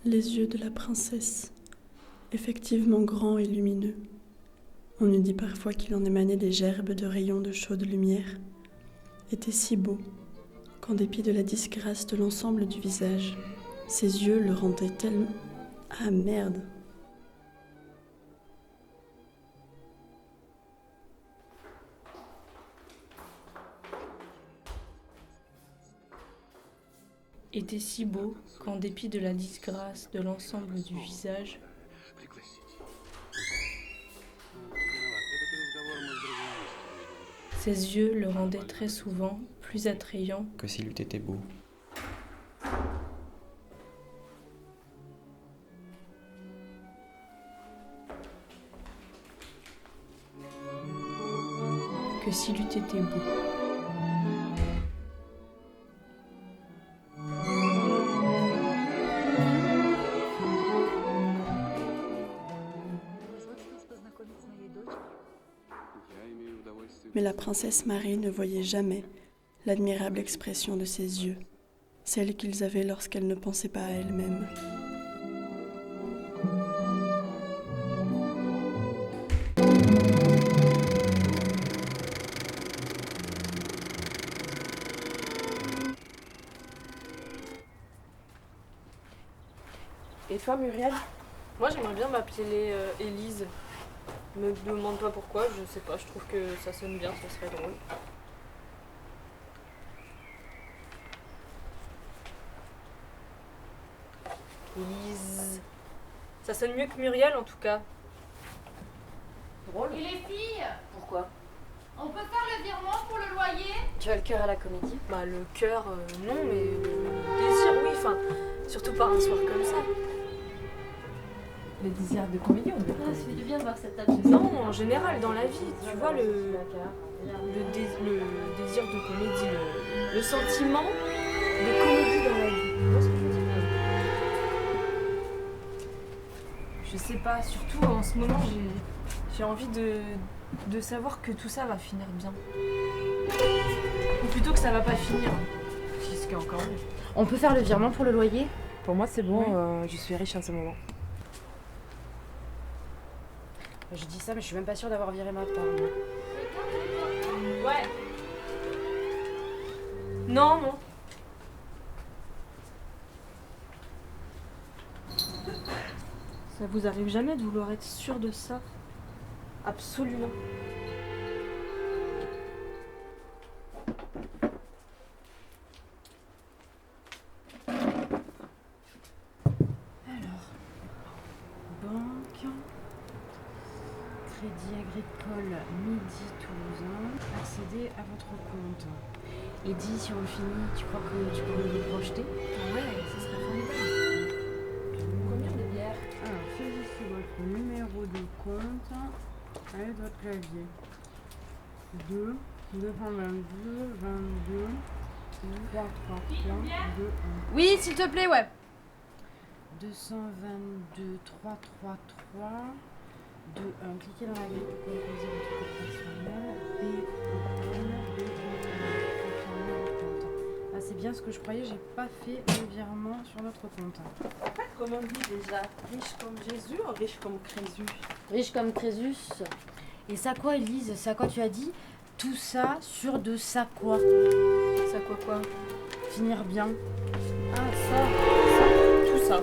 Les yeux de la princesse, effectivement grands et lumineux. On eût dit parfois qu'il en émanait des gerbes de rayons de chaude lumière, étaient si beaux qu'en dépit de la disgrâce de l'ensemble du visage, ses yeux le rendaient tellement... Ah merde! Était si beau qu'en dépit de la disgrâce de l'ensemble du visage, ses yeux le rendaient très souvent plus attrayant que s'il eût été beau. que s'il eût été beau. Mais la princesse Marie ne voyait jamais l'admirable expression de ses yeux, celle qu'ils avaient lorsqu'elle ne pensait pas à elle-même. Et toi, Muriel? Moi, j'aimerais bien m'appeler Élise. Me demande pas pourquoi, je sais pas, je trouve que ça sonne bien, ça serait drôle. Élise. Ça sonne mieux que Muriel en tout cas. Drôle. Et les filles, Pourquoi? on peut faire le virement pour le loyer? Tu as le cœur à la comédie? Bah le cœur, non, mais le désir, oui, enfin, surtout par un soir comme ça. Le désir de comédie, on dirait. Ah, ça fait du bien de voir cette table. Non, en général, dans la vie, tu vois, le désir de comédie, le sentiment de comédie dans la vie. Tu vois ce que je veux dire? Je sais pas, surtout en ce moment, j'ai envie de savoir que tout ça va finir bien. Ou plutôt que ça va pas finir. Ce qui est encore mieux. On peut faire le virement pour le loyer? Pour moi, c'est bon, Oui. je suis riche en ce moment. Je dis ça, mais je suis même pas sûre d'avoir viré ma part. moi. Ouais. Non, non. Ça vous arrive jamais de vouloir être sûr de ça? Absolument. Banque, Crédit Agricole Midi Toulousain, accéder à votre compte. Et dis, si on finit, tu crois que tu pourrais le projeter? Ouais, ça serait formidable. Combien de bières? Alors, saisissez votre numéro de compte avec votre clavier. 2, 222, 22, 3, 3, 3, 2, 1. Oui, s'il te plaît, ouais. 222, 3, 3, 3, 2, 1. Cliquez dans la grille pour composer votre code personnel. Confirmez votre compte. Ah, c'est bien ce que je croyais, j'ai pas fait le virement sur notre compte. Comment on dit déjà? Riche comme Jésus ou riche comme Crésus? Riche comme Crésus. Et ça quoi, Elise? C'est à quoi tu as dit? Tout ça sur de ça quoi? Ça quoi? Finir bien. Ah, ça, tout ça.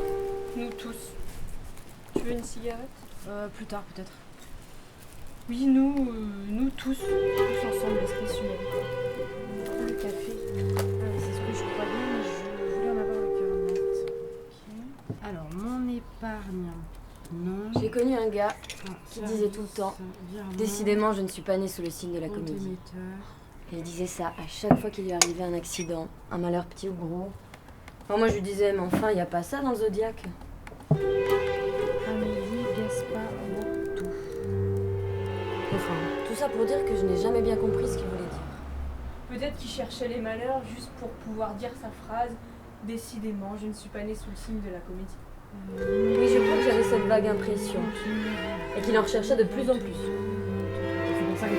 Nous tous. Tu veux une cigarette? Plus tard peut-être. Oui, nous tous. Tous ensemble, l'expression. Le café. Ah, c'est ce que je croyais, mais je voulais en avoir le cœur net. Ok. Alors, mon épargne. Non. J'ai connu un gars Ah, qui disait tout le temps virement, « Décidément, je ne suis pas née sous le signe de la compte comédie. émetteur. » Et il disait ça à chaque fois qu'il lui arrivait un accident, un malheur petit ou gros. Enfin, moi, je lui disais « Mais enfin, il n'y a pas ça dans le zodiaque. » Amélie Gaspard Bourtou. Enfin, tout ça pour dire que je n'ai jamais bien compris ce qu'il voulait dire. Peut-être qu'il cherchait les malheurs juste pour pouvoir dire sa phrase « Décidément, je ne suis pas née sous le signe de la comédie. » Oui, je crois que j'avais cette vague impression. Et qu'il en recherchait de plus en plus. C'est pour ça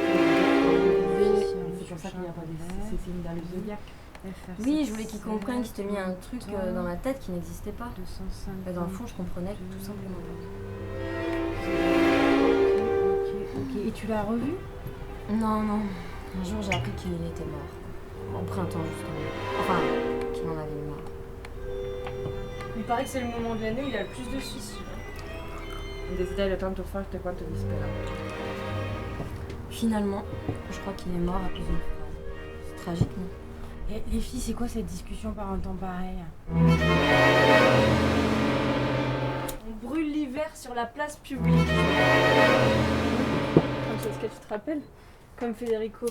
qu'il n'y a pas de signes dans le zodiaque. Oui, je voulais qu'il comprenne qu'il t'ait mis un truc dans la tête qui n'existait pas. 250. Mais dans le fond, je comprenais tout simplement pas. Ok. Et tu l'as revu? Non. Un jour, j'ai appris qu'il était mort. Au printemps, justement. Enfin, qu'il en avait eu marre. Il paraît que c'est le moment de l'année où il y a le plus de suicides. Desidero tanto forte quanto disperato. Finalement, je crois qu'il est mort à cause d'une phrase. C'est tragique, non? Et les filles, c'est quoi cette discussion par un temps pareil? On brûle l'hiver sur la place publique. Francesca, tu te rappelles? Comme Federico.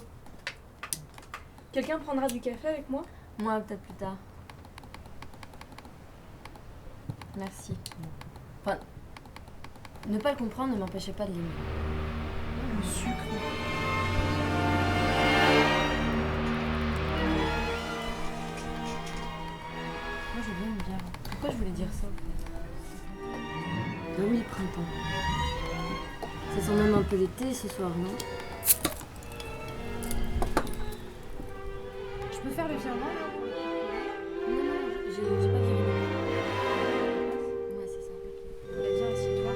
Quelqu'un prendra du café avec moi? Moi, peut-être plus tard. Merci. Enfin, ne pas le comprendre ne m'empêchait pas de l'aimer. Le sucre. Moi, je viens me dire. Pourquoi je voulais dire ça, en fait? Ah oui, le printemps. Ça sent même un peu l'été ce soir, non? Je peux faire le virement là? Non, j'ai pas viré. Ouais, c'est ça. Viens, assieds-toi.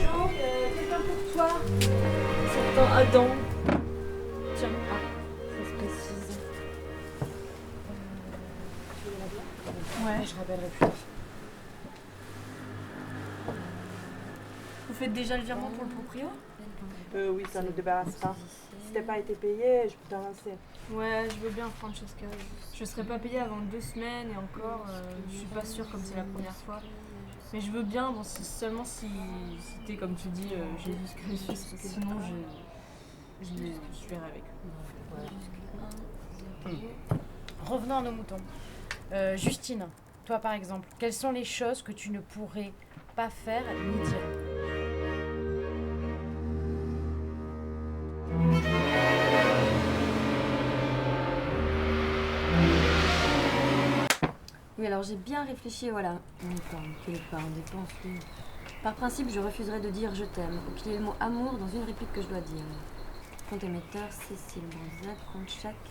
Jean, quelqu'un pour toi. Certain Adam. Tiens. Ça se précise. Tu veux la bière? Ouais. Je rappellerai plus tard. Vous faites déjà le virement pour le proprio? Oui, ça ne nous débarrasse pas. Si t'as pas été payé, je peux t'avancer. Ouais, je veux bien, Francesca. Je serai pas payée avant 2 semaines et encore, je suis pas sûre comme c'est la première fois. Mais je veux bien, bon, seulement si t'es comme tu dis, Jésus Christ, parce que sinon je verrai avec eux. Revenons à nos moutons. Justine, toi par exemple, quelles sont les choses que tu ne pourrais pas faire ni dire? Oui, alors j'ai bien réfléchi, voilà. On épargne, que l'épargne dépense, oui. Par principe, je refuserais de dire je t'aime, ou qu'il y ait le mot amour dans une réplique que je dois dire. Compte émetteur, Cécile Bonzac, compte chaque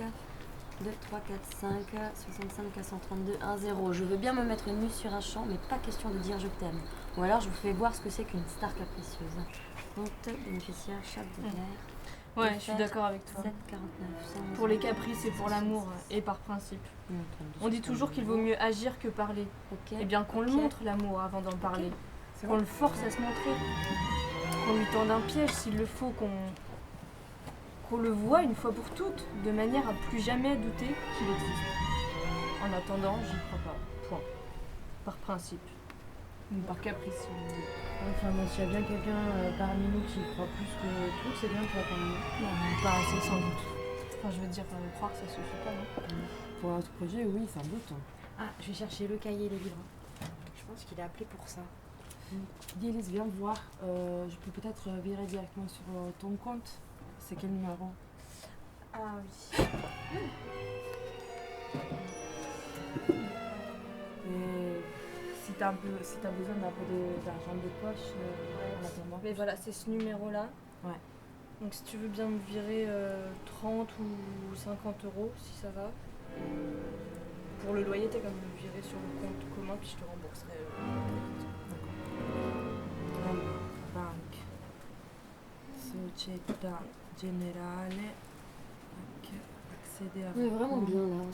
2, 3, 4, 5, 65, 432, 1, 0. Je veux bien me mettre nue sur un champ, mais pas question de dire je t'aime. Ou alors je vous fais voir ce que c'est qu'une star capricieuse. Compte bénéficiaire, chaque de l'air. Ouais, je suis d'accord avec toi. 7, 49, 100. Pour les caprices et pour l'amour, et par principe. On dit toujours qu'il vaut mieux agir que parler. Ok. Eh bien qu'on le Ok. montre l'amour avant d'en parler. Qu'on le force à se montrer. Qu'on lui tende un piège s'il le faut, qu'on le voit une fois pour toutes, de manière à plus jamais douter qu'il existe. En attendant, j'y crois pas. Point. Par principe. Ou par caprice, si vous voulez. Enfin, bon, s'il y a bien quelqu'un parmi nous qui y croit plus que tout, c'est bien toi quand même. Non, pas assez sans doute. Enfin, je veux dire, croire, ça suffit pas, non? Pour un projet, oui, sans doute. Ah, je vais chercher le cahier et les livres. Je pense qu'il est appelé pour ça. Gilles, viens voir. Je peux peut-être virer directement sur ton compte. C'est quel numéro? Ah oui. Et si t'as besoin d'un peu d'argent de poche, en attendant. Mais voilà, c'est ce numéro-là. Ouais. Donc si tu veux bien me virer 30 ou 50 euros, si ça va. Pour le loyer, t'as qu'à me le virer sur le compte commun, puis je te rembourserai très vite. Banque. Società Generale. Accéder à On est vraiment bien là.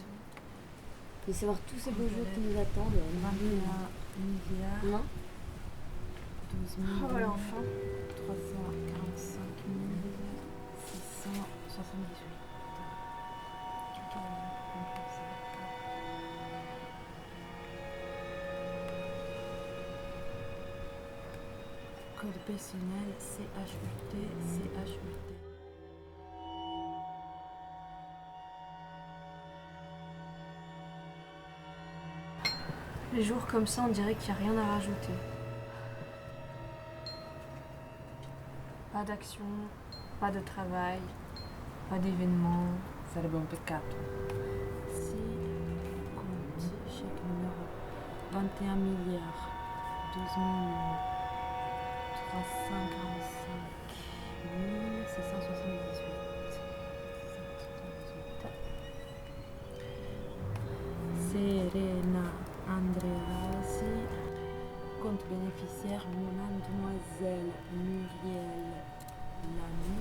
De savoir tous ces beaux jours qui nous attendent. 21 milliards. Non? 12 Ah voilà, enfin. 345 678. Code personnel CHUT. Les jours comme ça, on dirait qu'il n'y a rien à rajouter. Pas d'action, pas de travail, pas d'événement. Sarebbe un peccato. Si conti chaque numéro 21 milliards 12 345 678. Irena Andreassi. Compte bénéficiaire Mademoiselle Muriel Lamy.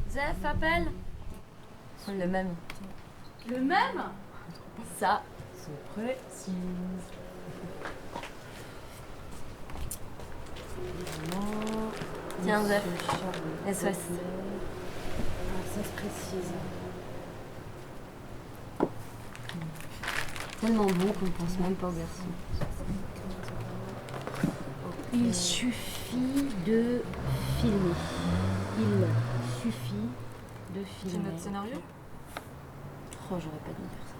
Zef, appelle. Le même. Le même? Ça. Se précise. Tiens, Zef. SOS. Alors, ça se précise. Tellement bon qu'on pense même pas au garçon. Il suffit de filmer. Il suffit de C'est filmer. notre scénario? Oh, j'aurais pas dû dire ça.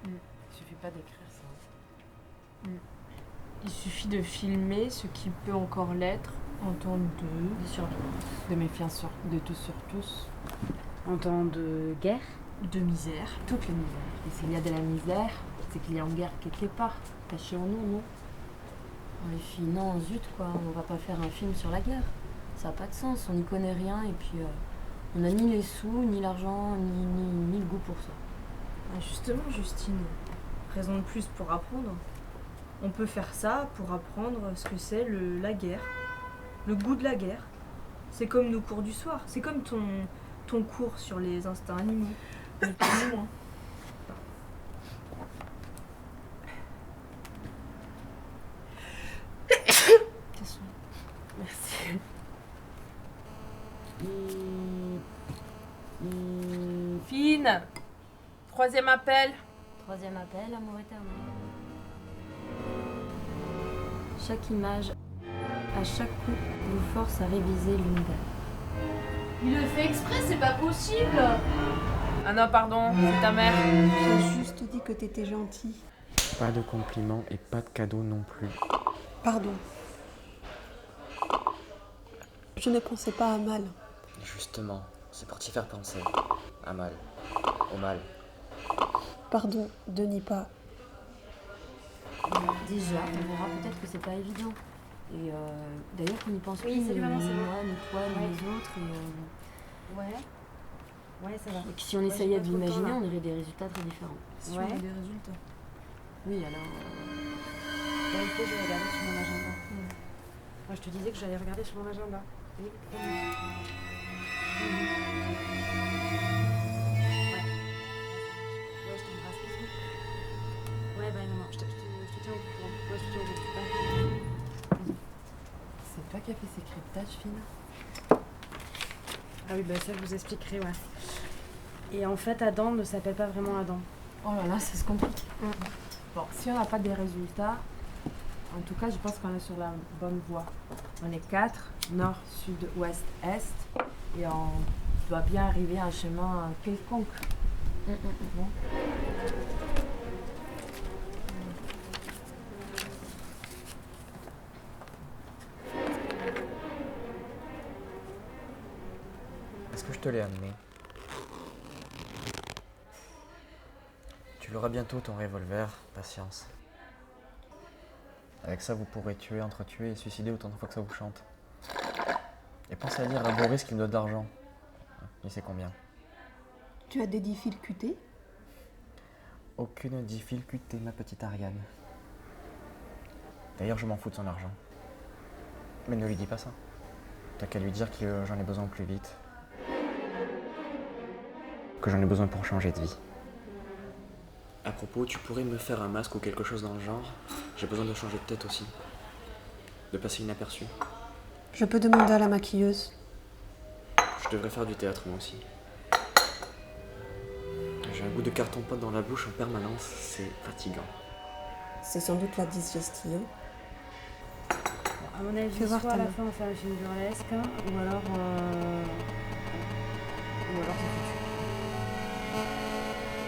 Il suffit pas d'écrire ça. Il suffit de filmer ce qui peut encore l'être en temps De surveillance. De méfiance de tous sur tous. En temps de guerre, de misère. Toute la misère. Et s'il y a de la misère, c'est qu'il y a en guerre quelque part. Caché en nous, non? Les filles, non, zut quoi, on va pas faire un film sur la guerre. Ça a pas de sens, on n'y connaît rien et puis on a ni les sous, ni l'argent, ni le goût pour ça. Ah, justement, Justine, raison de plus pour apprendre. On peut faire ça pour apprendre ce que c'est la guerre, le goût de la guerre. C'est comme nos cours du soir, c'est comme ton cours sur les instincts animaux. Mais plus loin. Merci. Fine. Troisième appel. Troisième appel, amour éternel. Chaque image, à chaque coup, vous force à réviser l'univers. Il le fait exprès, c'est pas possible. Ah non, pardon, c'est ta mère. J'ai juste dit que t'étais gentil. Pas de compliments et pas de cadeaux non plus. Pardon. Je ne pensais pas à mal. Justement, c'est pour t'y faire penser. À mal. Au mal. Pardon, Denis pas. Déjà, on verra peut-être que c'est pas évident. Et d'ailleurs, qu'on n'y pense Oui, plus, salut, maman, ni c'est bon. moi, ni toi, ni Ouais. les autres. Ouais, ça va. Et que si on Ouais, essayait j'ai de pas trop le temps, l'imaginer, là. on aurait des résultats très différents. Si on a des résultats. Oui, alors. Ok, je vais regarder sur mon agenda. Moi, je te disais que j'allais regarder sur mon agenda. Oui, promis. Ouais, je t'embrasse. Bisous. Ouais, bah non, je te tiens au courant. Ouais, je te tiens au courant. C'est toi qui as fait ces cryptages, Fine? Ah oui, bah ça, je vous expliquerai, ouais. Et en fait, Adam ne s'appelle pas vraiment Adam. Oh là là, ça se complique. Bon, si on n'a pas des résultats, en tout cas, je pense qu'on est sur la bonne voie. On est 4, nord, sud, ouest, est, et on doit bien arriver à un chemin quelconque. Bon. Est-ce que je te l'ai amené? Tu l'auras bientôt ton revolver, patience. Avec ça, vous pourrez tuer, entretuer et suicider autant de fois que ça vous chante. Et pensez à dire à Boris qu'il me doit de l'argent. Il sait combien. Tu as des difficultés? Aucune difficulté, ma petite Ariane. D'ailleurs, je m'en fous de son argent. Mais ne lui dis pas ça. T'as qu'à lui dire que j'en ai besoin au plus vite. Que j'en ai besoin pour changer de vie. À propos, tu pourrais me faire un masque ou quelque chose dans le genre? J'ai besoin de changer de tête aussi. De passer inaperçu. Je peux demander à la maquilleuse. Je devrais faire du théâtre moi aussi. J'ai un goût de carton-pâte dans la bouche en permanence, c'est fatigant. C'est sans doute la digestion. À mon avis, Fais voir soit à ta la main. fin on fait un film burlesque, hein, ou alors c'est foutu.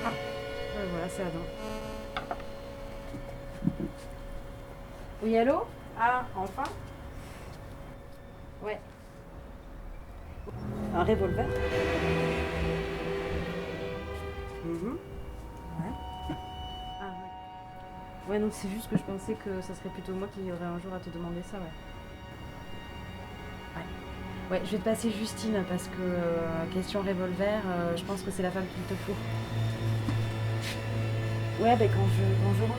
Ah, voilà, c'est Adam. Oui, allô? Ah, enfin? Ouais. Un revolver. Ouais. Ah ouais. Ouais, donc c'est juste que je pensais que ça serait plutôt moi qui aurais un jour à te demander ça, ouais. Ouais, je vais te passer Justine parce que question revolver, je pense que c'est la femme qu'il te faut. Ouais, ben quand je rentre.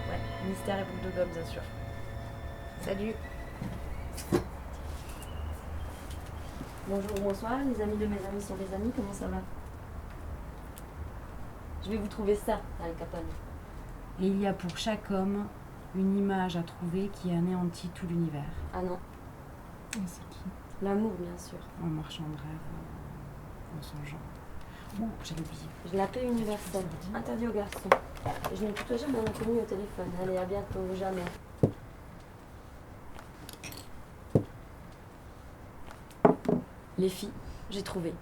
Ouais, mystère et boucle de gomme, bien sûr. Salut. Bonjour, bonsoir, les amis de mes amis sont des amis, comment ça va? Je vais vous trouver ça, Al Capone. Et il y a pour chaque homme une image à trouver qui anéantit tout l'univers. Ah non. C'est qui? L'amour, bien sûr. En marchand de rêve, en songeant. Oh, j'avais oublié. Je la paix universelle, interdit aux garçons. Et je ne tutoie jamais un inconnu au téléphone. Allez, à bientôt, jamais. Les filles, j'ai trouvé.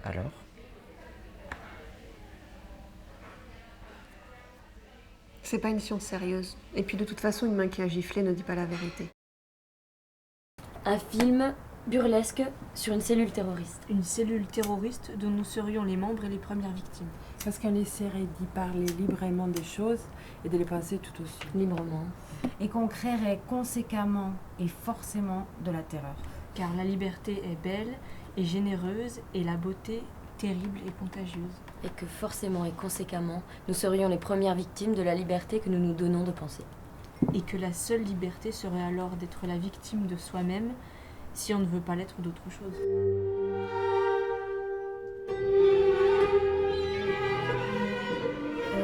Alors? C'est pas une science sérieuse. Et puis de toute façon, une main qui a giflé ne dit pas la vérité. Un film burlesque sur une cellule terroriste. Une cellule terroriste dont nous serions les membres et les premières victimes. Parce qu'elle essaierait d'y parler librement des choses et de les penser tout aussi. Librement. Et qu'on créerait conséquemment et forcément de la terreur. Car la liberté est belle et généreuse et la beauté terrible et contagieuse. Et que forcément et conséquemment, nous serions les premières victimes de la liberté que nous nous donnons de penser. Et que la seule liberté serait alors d'être la victime de soi-même si on ne veut pas l'être d'autre chose.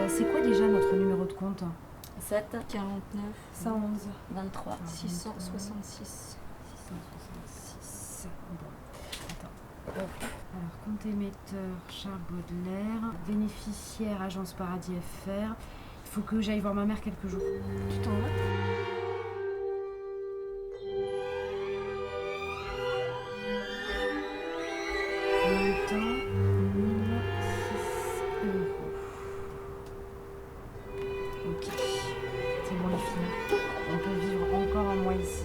C'est quoi déjà notre numéro de compte? 7, 49, 111. 23, 666. 666. Bon, attends. Alors, compte émetteur, Charles Baudelaire, bénéficiaire, Agence Paradis FR. Il faut que j'aille voir ma mère quelques jours. Tu t'en vas? Montant, 1006 €. Ok, c'est bon les filles. On peut vivre encore un mois ici.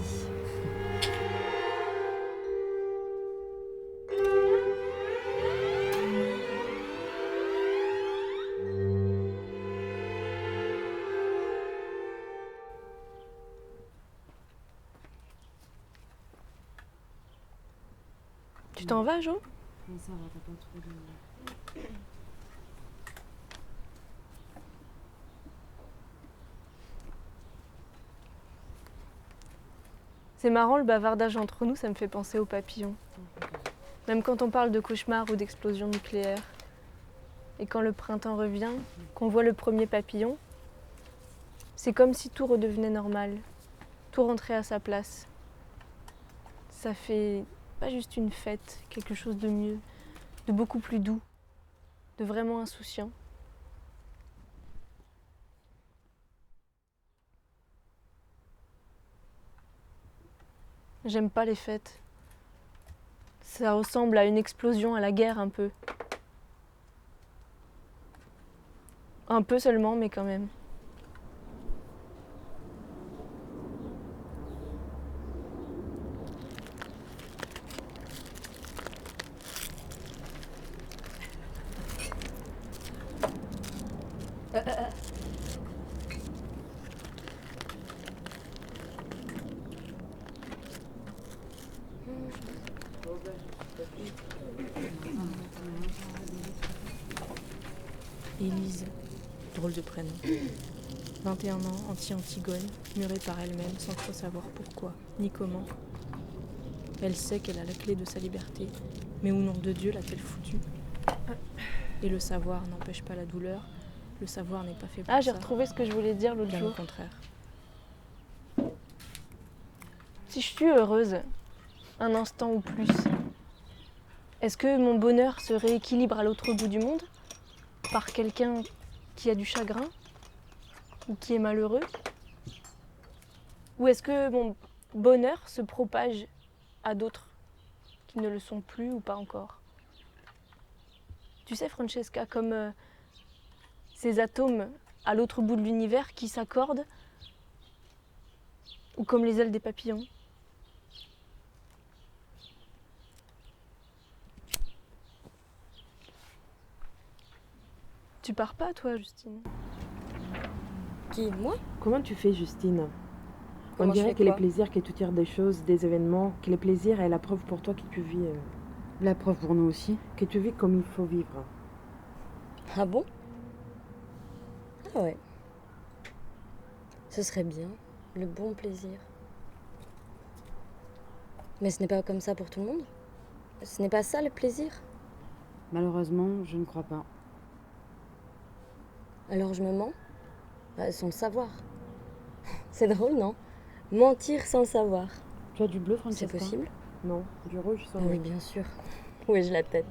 Tu t'en vas, Jo? Mais ça va, t'as pas trop de... C'est marrant, le bavardage entre nous, ça me fait penser aux papillons. Même quand on parle de cauchemar ou d'explosion nucléaire. Et quand le printemps revient, qu'on voit le premier papillon, c'est comme si tout redevenait normal, tout rentrait à sa place. Ça fait pas juste une fête, quelque chose de mieux, de beaucoup plus doux, de vraiment insouciant. J'aime pas les fêtes. Ça ressemble à une explosion à la guerre un peu. Un peu seulement, mais quand même. Élise, drôle de prénom. 21 ans, anti-Antigone, murée par elle-même sans trop savoir pourquoi, ni comment. Elle sait qu'elle a la clé de sa liberté, mais au nom de Dieu l'a-t-elle foutue? Et le savoir n'empêche pas la douleur, le savoir n'est pas fait pour ça. Ah, j'ai retrouvé ce que je voulais dire l'autre Bien jour. au contraire. Si je suis heureuse, un instant ou plus, est-ce que mon bonheur se rééquilibre à l'autre bout du monde par quelqu'un qui a du chagrin ou qui est malheureux? Ou est-ce que mon bonheur se propage à d'autres qui ne le sont plus ou pas encore? Tu sais, Francesca, comme Ces atomes à l'autre bout de l'univers qui s'accordent, ou comme les ailes des papillons. Tu pars pas, toi, Justine? Qui, moi? Comment tu fais, Justine? Comment On je dirait fais que les quoi? plaisirs que tu tires des choses, des événements, que les plaisirs est la preuve pour toi que tu vis, La preuve pour nous aussi. que tu vis comme il faut vivre. Ah bon? Ah ouais. Ce serait bien, le bon plaisir. Mais ce n'est pas comme ça pour tout le monde. Ce n'est pas ça le plaisir. Malheureusement, je ne crois pas. Alors je me mens? Sans le savoir. C'est drôle, non? Mentir sans le savoir. Tu as du bleu, Francesca? C'est possible? Non, du rouge sans Ah oui, bien sûr. Où ai-je la tête?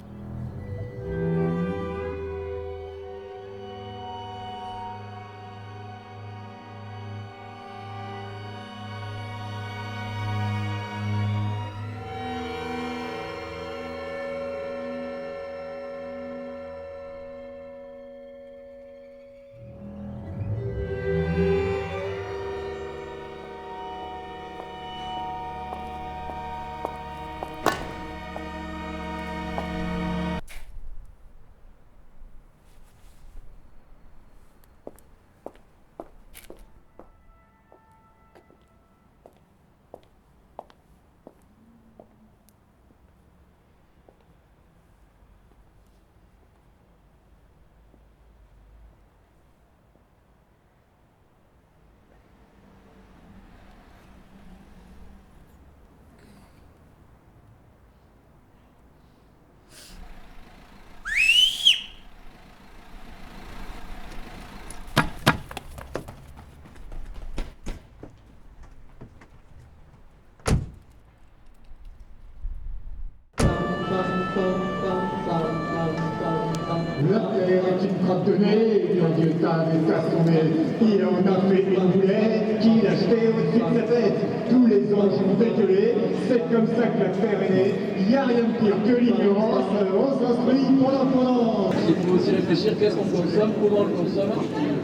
La terre est une crotte de nez, bien Dieu t'avait assommé. Il en a fait une boulette qu'il achetait au-dessus de sa tête. Tous les anges ont dégueulé, c'est comme ça que la terre est née. Il n'y a rien de pire que l'ignorance, on s'instruit pendant. Il faut aussi réfléchir qu'est-ce qu'on consomme, comment on le consomme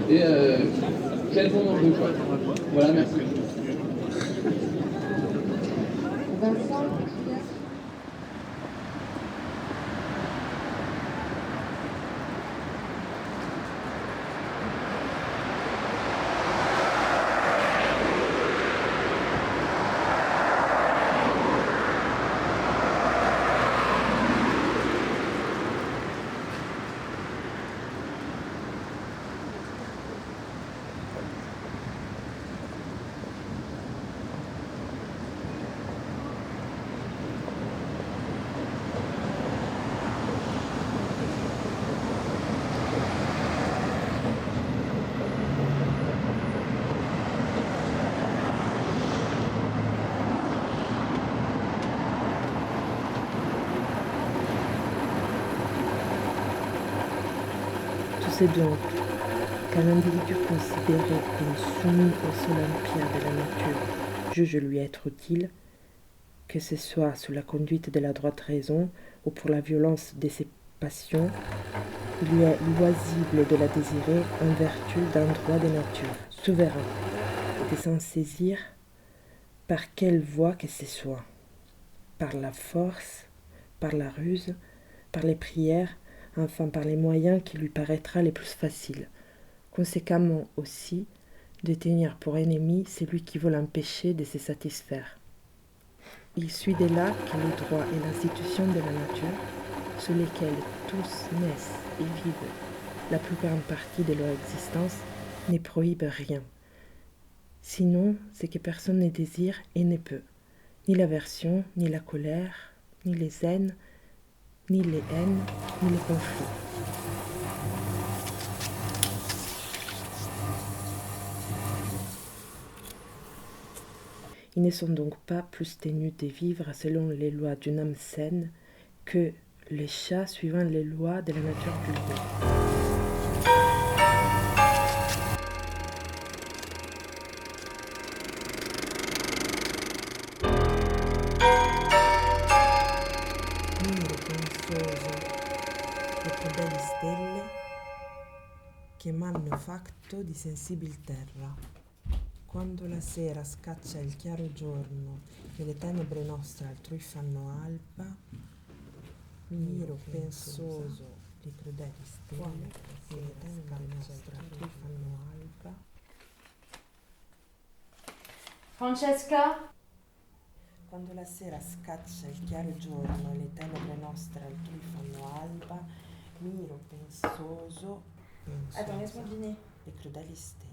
et quel monde on veut. Quoi. Voilà, merci. C'est donc qu'un individu considéré comme soumis au sol empire de la nature juge lui être utile, que ce soit sous la conduite de la droite raison ou pour la violence de ses passions, il lui est loisible de la désirer en vertu d'un droit de nature souverain et de s'en saisir par quelle voie que ce soit, par la force, par la ruse, par les prières, enfin par les moyens qui lui paraîtra les plus faciles, conséquemment aussi de tenir pour ennemi celui qui veut l'empêcher de se satisfaire. Il suit de là que le droit est l'institution de la nature, sous lesquelles tous naissent et vivent la plus grande partie de leur existence, ne prohibe rien. Sinon, c'est que personne ne désire et ne peut, ni l'aversion, ni la colère, ni les haines, ni les haines, ni les conflits. Ils ne sont donc pas plus tenus de vivre selon les lois d'une âme saine que les chats suivant les lois de la nature vulgaire. che m'hanno fatto di sensibil terra. Quando la sera scaccia il chiaro giorno e le tenebre nostre altrui fanno alba, miro pensoso di crudeli stelle e le tenebre nostre altrui fanno alba. Francesca? Quando la sera scaccia il chiaro giorno e le tenebre nostre altrui fanno alba, miro pensoso Attends, laisse-moi deviner. le crudeli stelle.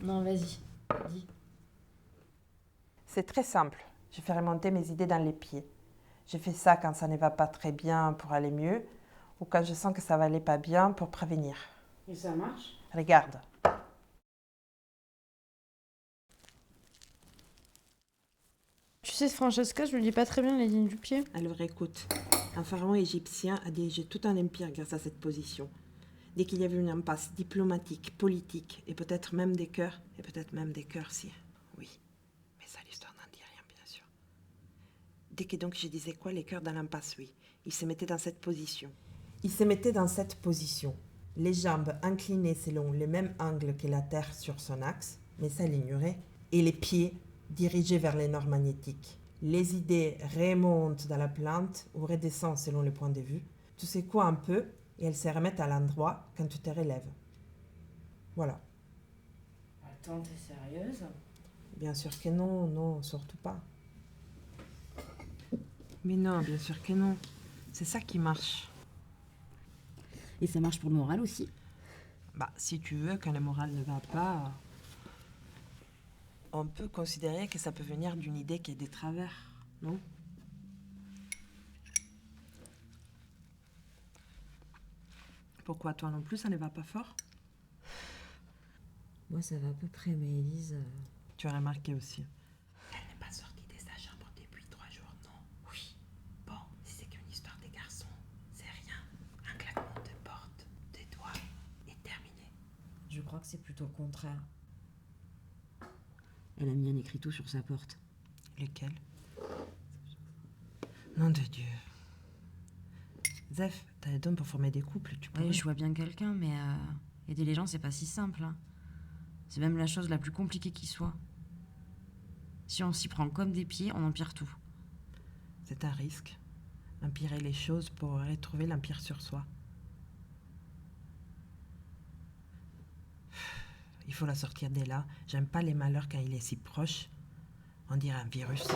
Non, vas-y, dis. C'est très simple. Je fais remonter mes idées dans les pieds. Je fais ça quand ça ne va pas très bien pour aller mieux, ou quand je sens que ça va aller pas bien pour prévenir. Et ça marche? Regarde. Tu sais, Francesca, je ne lis pas très bien les lignes du pied. Alors écoute, un pharaon égyptien a dirigé tout un empire grâce à cette position. Dès qu'il y avait une impasse diplomatique, politique, et peut-être même des cœurs, si. Oui, mais ça, l'histoire n'en dit rien, bien sûr. Dès que donc je disais quoi, les cœurs dans l'impasse, oui. Ils se mettaient dans cette position. Les jambes inclinées selon le même angle que la Terre sur son axe, mais ça l'ignorait, et les pieds dirigés vers les nord magnétiques. Les idées remontent dans la plante ou redescendent selon le point de vue. Tu secoues un peu et elles se remettent à l'endroit quand tu te relèves. Voilà. Attends, t'es sérieuse? Bien sûr que non, non, surtout pas. Mais non, bien sûr que non. C'est ça qui marche. Et ça marche pour le moral aussi. Bah, si tu veux, quand le moral ne va pas, on peut considérer que ça peut venir d'une idée qui est des travers, non? Pourquoi toi non plus, ça ne va pas fort? Moi, ça va à peu près, mais Élise... Tu as remarqué aussi. Elle n'est pas sortie de sa chambre depuis 3 jours, non? Oui. Bon, si c'est qu'une histoire des garçons, c'est rien. Un claquement de porte, des doigts, et terminé. Je crois que c'est plutôt le contraire. Elle a mis un écriteau sur sa porte. Lequel? Nom de Dieu. Zef, t'as les dons pour former des couples, tu peux. Oui, je vois bien quelqu'un, mais aider les gens, c'est pas si simple. Hein. C'est même la chose la plus compliquée qui soit. Si on s'y prend comme des pieds, on empire tout. C'est un risque. Empirer les choses pour retrouver l'empire sur soi. Il faut la sortir de là. J'aime pas les malheurs quand il est si proche. On dirait un virus.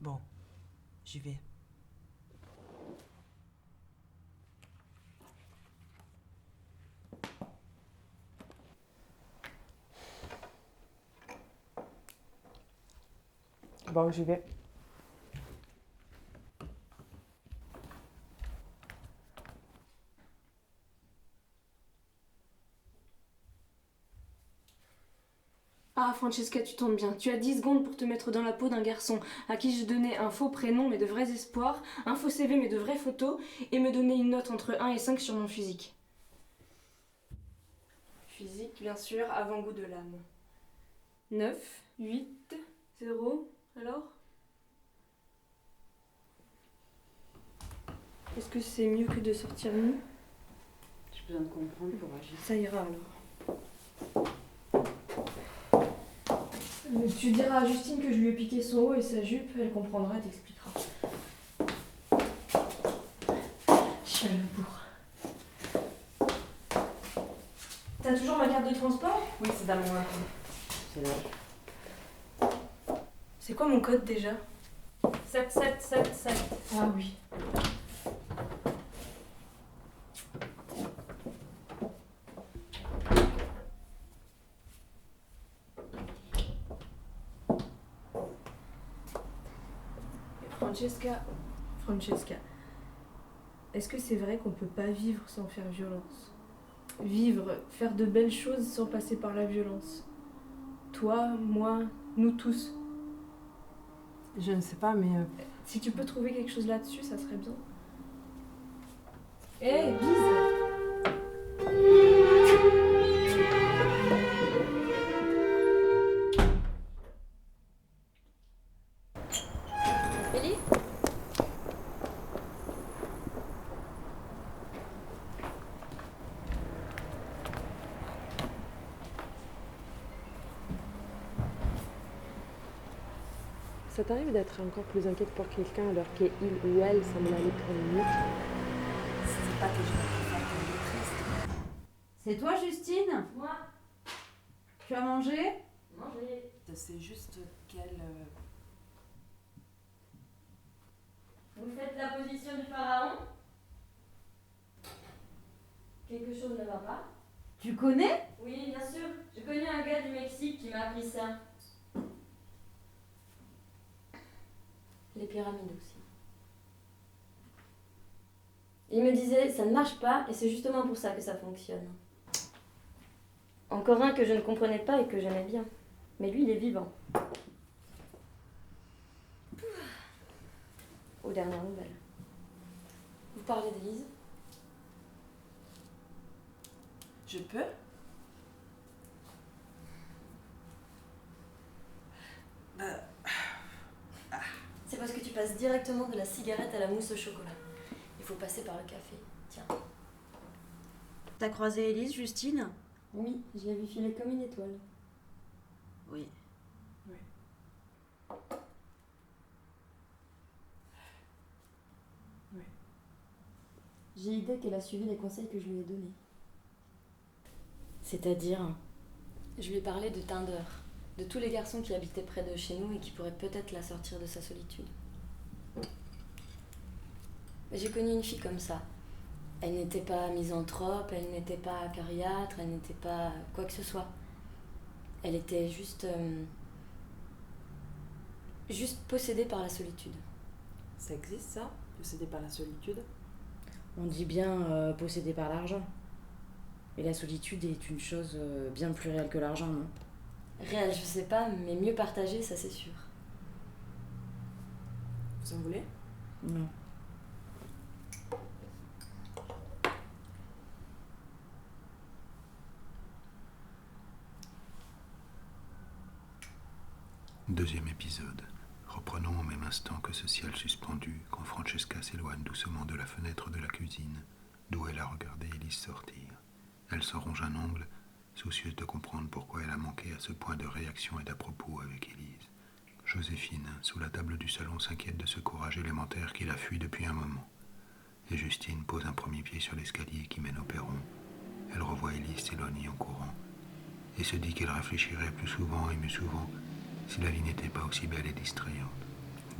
Bon, j'y vais. Bon, j'y vais. Ah, Francesca, tu tombes bien. Tu as 10 secondes pour te mettre dans la peau d'un garçon à qui je donnais un faux prénom mais de vrais espoirs, un faux CV mais de vraies photos, et me donner une note entre 1 et 5 sur mon physique. Physique, bien sûr, avant-goût de l'âme. 9, 8, 0, alors? Est-ce que c'est mieux que de sortir nu? J'ai besoin de comprendre pour agir. Ça ira alors. Tu diras à Justine que je lui ai piqué son haut et sa jupe, elle comprendra, elle t'expliquera. Je suis à la bourre. T'as toujours ma carte de transport? Oui, c'est dans mon appel. C'est là. C'est quoi mon code déjà? 7777. Ah oui. Francesca, est-ce que c'est vrai qu'on peut pas vivre sans faire violence? Vivre, faire de belles choses sans passer par la violence? Toi, moi, nous tous. Je ne sais pas, mais... Si tu peux trouver quelque chose là-dessus, ça serait bien. Hé, bise! Ça t'arrive d'être encore plus inquiète pour quelqu'un alors qu'il ou elle semble aller pour le mieux? C'est pas que je me préfère comme triste. C'est toi, Justine? Moi, Tu as mangé? manger. C'est juste qu'elle... Vous faites la position du pharaon? Quelque chose ne va pas? Tu connais? Oui, bien sûr. J'ai connu un gars du Mexique qui m'a appris ça. Les pyramides aussi. Il me disait, ça ne marche pas et c'est justement pour ça que ça fonctionne. Encore un que je ne comprenais pas et que j'aimais bien. Mais lui, il est vivant. Aux dernières nouvelles. Vous parlez d'Élise? Je peux? C'est parce que tu passes directement de la cigarette à la mousse au chocolat. Il faut passer par le café. Tiens. T'as croisé Élise, Justine? Oui, je l'ai vu filer comme une étoile. Oui. J'ai idée qu'elle a suivi les conseils que je lui ai donnés. C'est-à-dire, je lui ai parlé de Tinder, de tous les garçons qui habitaient près de chez nous et qui pourraient peut-être la sortir de sa solitude. J'ai connu une fille comme ça. Elle n'était pas misanthrope, elle n'était pas acariâtre, elle n'était pas quoi que ce soit. Elle était juste possédée par la solitude. Ça existe ça? Possédée par la solitude? On dit bien possédé par l'argent. Et la solitude est une chose bien plus réelle que l'argent, non? Réelle, je sais pas, mais mieux partagée, ça c'est sûr. Vous en voulez? Non. Deuxième épisode. Reprenons au même instant que ce ciel suspendu, quand Francesca s'éloigne doucement de la fenêtre de la cuisine, d'où elle a regardé Élise sortir. Elle se ronge un ongle, soucieuse de comprendre pourquoi elle a manqué à ce point de réaction et d'à propos avec Élise. Joséphine, sous la table du salon, s'inquiète de ce courage élémentaire qui la fuit depuis un moment. Et Justine pose un premier pied sur l'escalier qui mène au perron. Elle revoit Élise s'éloigner en courant, et se dit qu'elle réfléchirait plus souvent et mieux souvent si la vie n'était pas aussi belle et distrayante.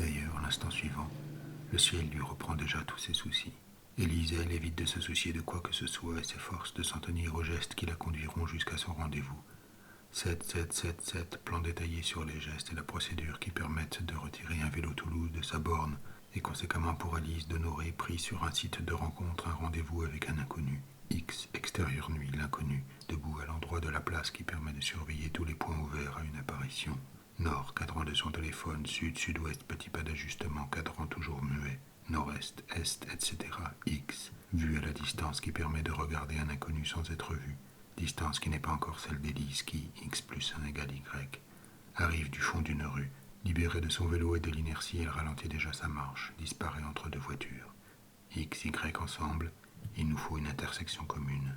D'ailleurs, l'instant suivant, le ciel lui reprend déjà tous ses soucis. Élise, elle, évite de se soucier de quoi que ce soit et s'efforce de s'en tenir aux gestes qui la conduiront jusqu'à son rendez-vous. 7, plan détaillé sur les gestes et la procédure qui permettent de retirer un vélo Toulouse de sa borne et conséquemment pour Élise d'honorer pris sur un site de rencontre un rendez-vous avec un inconnu. X, extérieure nuit, l'inconnu, debout à l'endroit de la place qui permet de surveiller tous les points ouverts à une apparition. Nord, cadran de son téléphone, sud, sud-ouest, petit pas d'ajustement, cadran toujours muet, nord-est, est, etc. X, vue à la distance qui permet de regarder un inconnu sans être vu, distance qui n'est pas encore celle d'Élise qui, X plus 1 égale Y, arrive du fond d'une rue, libérée de son vélo et de l'inertie, elle ralentit déjà sa marche, disparaît entre deux voitures. X, Y ensemble, il nous faut une intersection commune,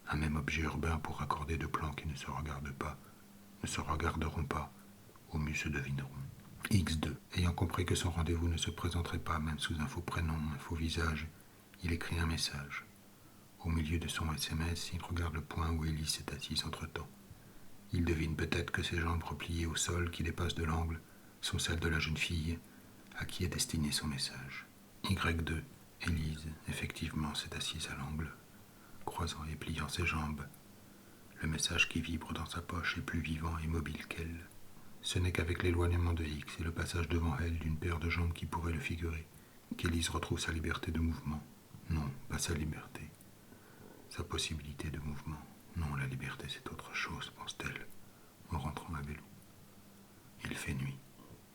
un même objet urbain pour raccorder deux plans qui ne se regardent pas, ne se regarderont pas, au mieux se devineront. X2, ayant compris que son rendez-vous ne se présenterait pas même sous un faux prénom, un faux visage, il écrit un message. Au milieu de son SMS, il regarde le point où Élise s'est assise entre-temps. Il devine peut-être que ses jambes repliées au sol qui dépassent de l'angle sont celles de la jeune fille à qui est destiné son message. Y2, Élise, effectivement, s'est assise à l'angle, croisant et pliant ses jambes. Le message qui vibre dans sa poche est plus vivant et mobile qu'elle. Ce n'est qu'avec l'éloignement de X et le passage devant elle d'une paire de jambes qui pourrait le figurer, qu'Élise retrouve sa liberté de mouvement. Non, pas sa liberté. Sa possibilité de mouvement. Non, la liberté c'est autre chose, pense-t-elle, en rentrant à vélo. Il fait nuit.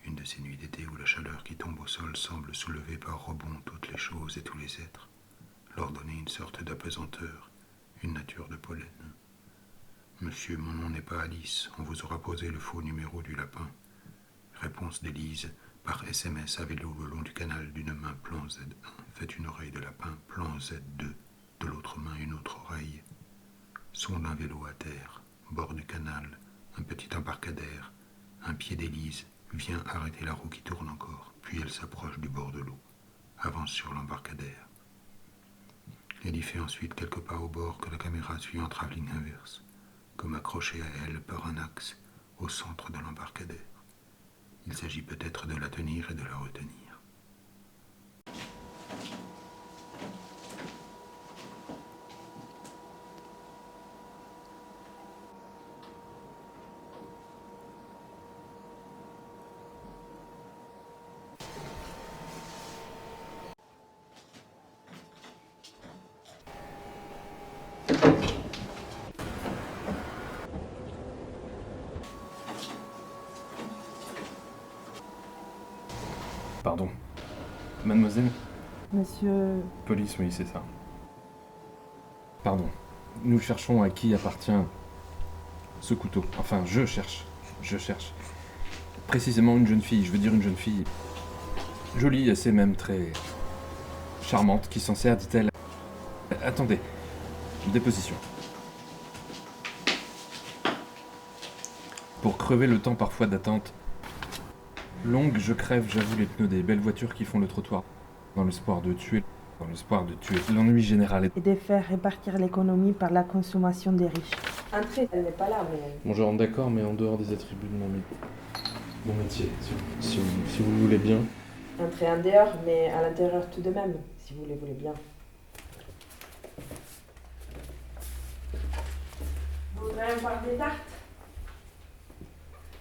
Une de ces nuits d'été où la chaleur qui tombe au sol semble soulever par rebond toutes les choses et tous les êtres, leur donner une sorte d'apesanteur, une nature de pollen. Monsieur, mon nom n'est pas Alice, on vous aura posé le faux numéro du lapin. Réponse d'Élise, par SMS à vélo le long du canal d'une main plan Z1, fait une oreille de lapin, plan Z2, de l'autre main une autre oreille. Son d'un vélo à terre, bord du canal, un petit embarcadère, un pied d'Élise, vient arrêter la roue qui tourne encore, puis elle s'approche du bord de l'eau, avance sur l'embarcadère. Elle y fait ensuite quelques pas au bord que la caméra suit en travelling inverse, comme accrochée à elle par un axe au centre de l'embarcadère. Il s'agit peut-être de la tenir et de la retenir. Pardon. Mademoiselle? Monsieur... Police, oui, c'est ça. Pardon. Nous cherchons à qui appartient ce couteau. Enfin, je cherche. Précisément une jeune fille, je veux dire une jeune fille jolie, assez même très charmante, qui s'en sert, dit-elle. Attendez. Déposition. Pour crever le temps parfois d'attente. Longue, je crève, j'avoue, les pneus des belles voitures qui font le trottoir, dans l'espoir de tuer l'ennui général. Et de faire répartir l'économie par la consommation des riches. Entrez, elle n'est pas là, mais... Bon, je rentre d'accord, mais en dehors des attributs de mon métier, si vous voulez bien. Entrez en dehors, mais à l'intérieur tout de même, si vous le voulez bien. Vous voudrez un part des tartes?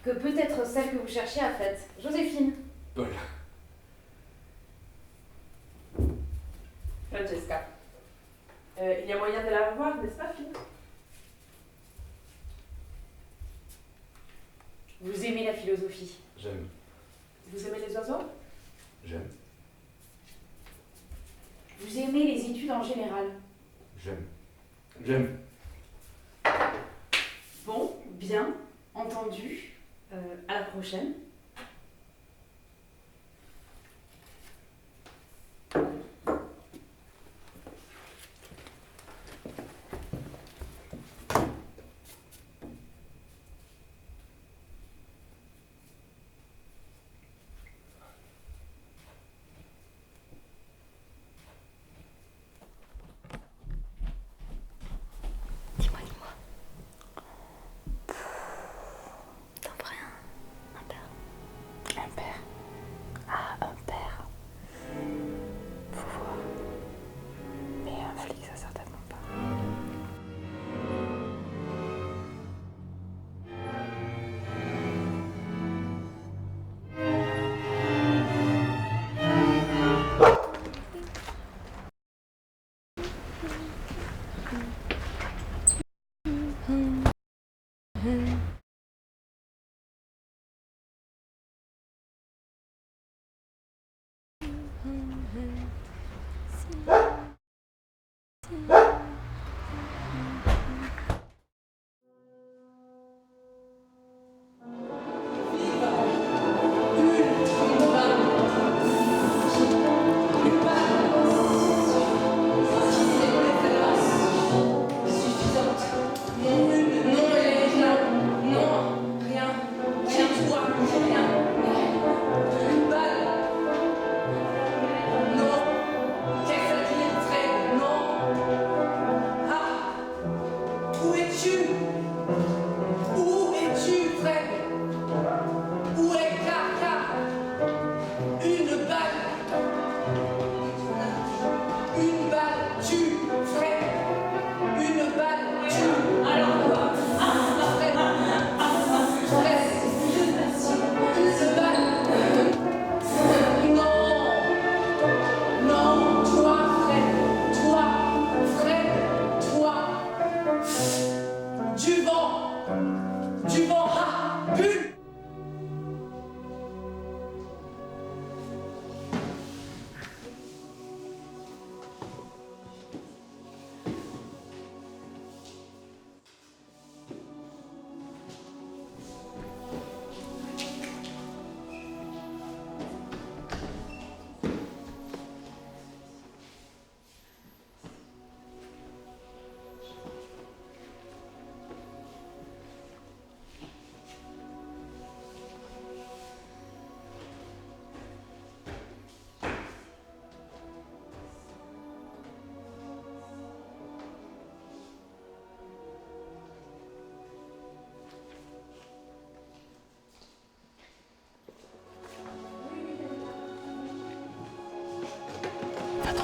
Que peut-être celle que vous cherchez a faite. Joséphine. Paul. Francesca. Il y a moyen de la revoir, n'est-ce pas, fille? Vous aimez la philosophie. J'aime. Vous aimez les oiseaux? J'aime. Vous aimez les études en général. J'aime. Bon, bien, entendu. À la prochaine. Dis-moi. T'en ferais un père. Un père. Ah, un père. Faut voir. Mais un flic, ça certainement pas.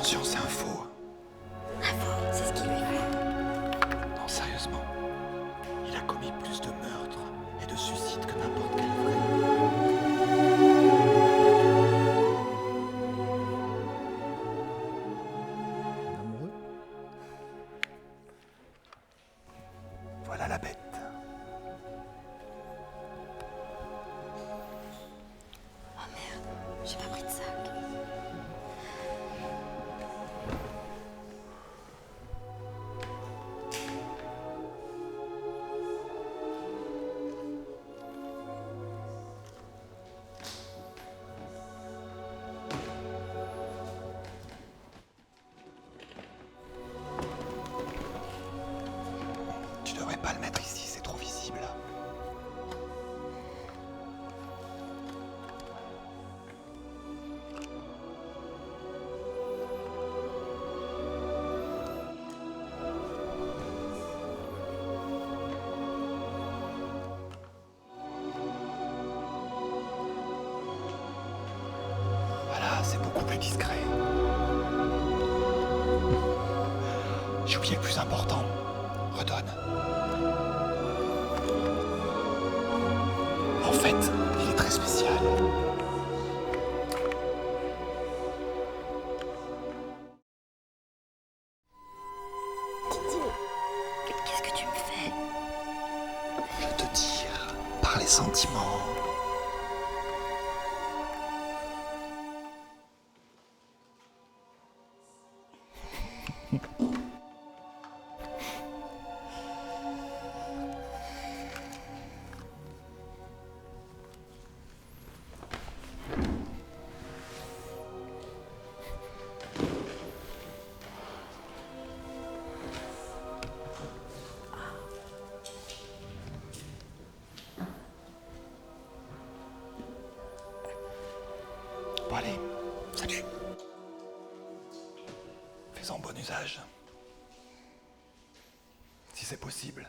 Attention, c'est un faux. Un faux, c'est ce qu'il lui faut. Non, sérieusement. Il a commis plus de meurtres et de suicides que n'importe quel vrai. Amoureux? Voilà la bête. Oh merde, j'ai pas pris de sac. Tu devrais pas le mettre ici, c'est trop visible. Voilà, c'est beaucoup plus discret. J'ai oublié le plus important. Redonne. En fait, il est très spécial. Titi, qu'est-ce que tu me fais? Je te tire par les sentiments. Bon allez, salut. Fais-en bon usage. Si c'est possible.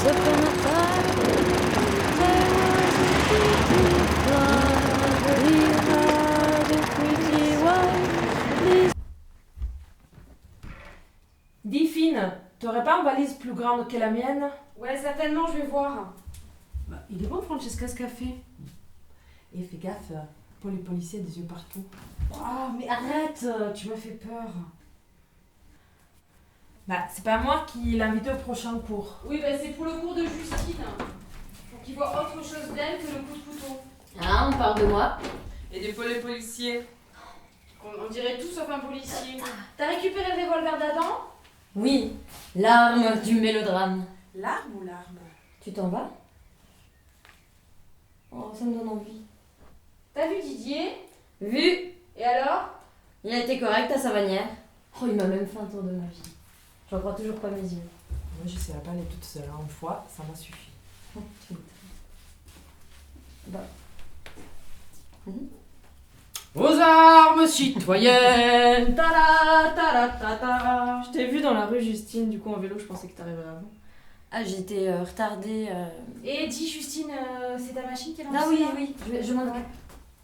Once upon a time, there was a pretty flower. He had a pretty wife. Dis Fine, t'aurais pas une valise plus grande que la mienne? Ouais, certainement, je vais voir. Bah, il est bon Francesca ce café. Et fais gaffe, pour les policiers, des yeux partout. Oh, mais arrête, tu m'as fait peur. Bah, c'est pas moi qui l'invite au prochain cours. Oui, bah c'est pour le cours de Justine. Pour qu'il voit autre chose d'elle que le coup de couteau. Ah, on parle de moi. Et des policiers. On dirait tout sauf un policier. T'as récupéré le revolver d'Adam? Oui, l'arme du mélodrame. L'arme ou l'arme? Tu t'en vas? Oh, ça me donne envie. T'as vu Didier? Vu. Et alors? Il a été correct à sa manière. Oh, il m'a même fait un tour de magie. J'en crois toujours pas mes yeux. Moi, je sais pas aller toute seule. Une fois, ça m'a suffi. Oh, tu m'étonnes. Bah. Aux armes citoyennes. Ta-da, ta-da, ta-da. Je t'ai vu dans la rue, Justine, du coup en vélo, je pensais que t'arriverais avant. Ah, j'étais retardée. Et dis Justine, c'est ta machine qui est Ah lancée oui, là? oui, je m'en occupe.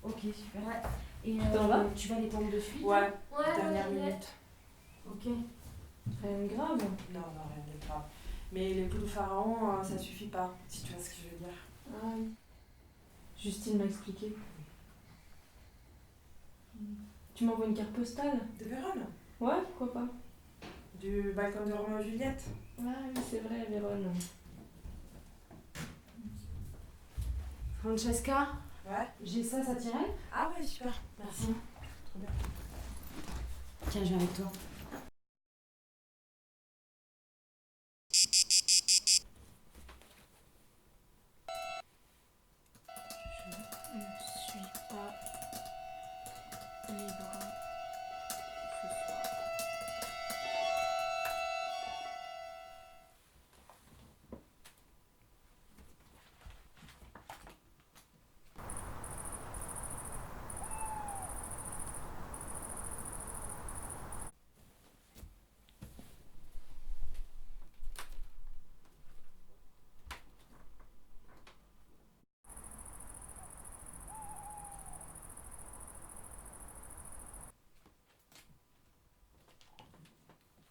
Ok, super. Ouais. Et T'en vas? tu vas les tendre de suite? Ouais, Ouais, dernière ouais. minute. Ok. Rien de grave. Non, rien de grave. Mais les coups de pharaon, ça suffit pas, si tu vois ce que je veux dire. Ah oui. Justine m'a expliqué. Tu m'envoies une carte postale? De Vérone? Ouais, pourquoi pas. Du balcon de Roméo et Juliette? Ouais, oui, c'est vrai, Vérone. Francesca? Ouais. J'ai ça t'irait? Ah ouais, super. Merci. Trop bien. Tiens, je viens avec toi. Je ne suis pas libre ce soir.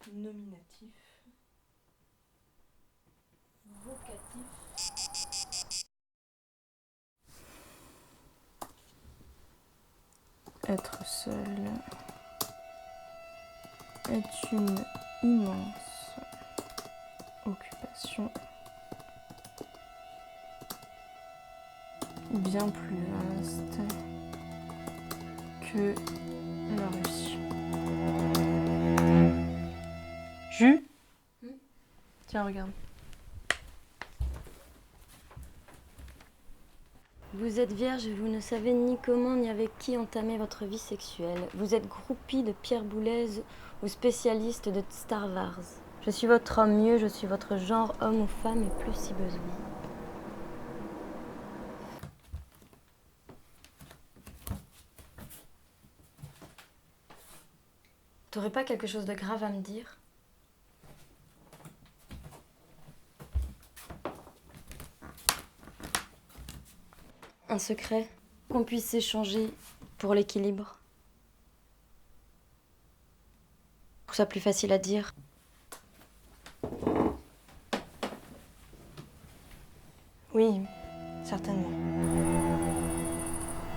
Nominatif. Vocatif. Être seul est une immense occupation, bien plus vaste que la Russie. Jus? Tiens, regarde. Vous êtes vierge et vous ne savez ni comment ni avec qui entamer votre vie sexuelle. Vous êtes groupie de Pierre Boulez ou spécialiste de Star Wars. Je suis votre homme mieux, je suis votre genre, homme ou femme, et plus si besoin. T'aurais pas quelque chose de grave à me dire? Un secret qu'on puisse s'échanger pour l'équilibre. Pour que ce soit plus facile à dire. Oui, certainement.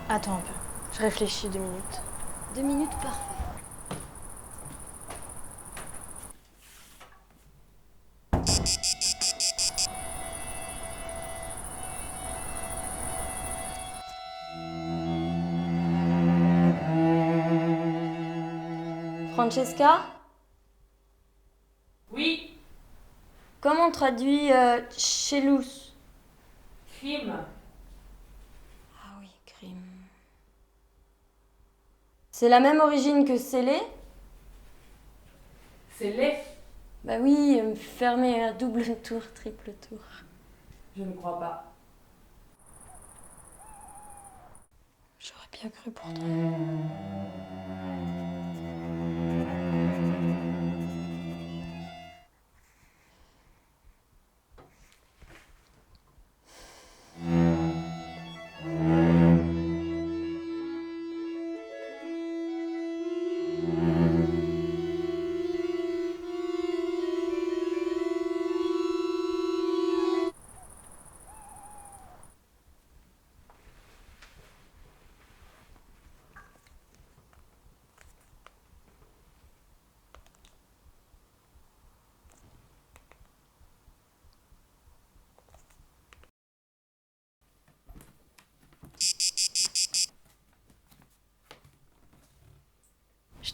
Attends un peu. Je réfléchis 2 minutes. 2 minutes, parfait. Francesca? Oui. Comment on traduit chelous? Crime. Ah oui, crime. C'est la même origine que scellé? C'est laid. Bah oui, fermé à double tour, triple tour. Je ne crois pas. J'aurais bien cru pourtant.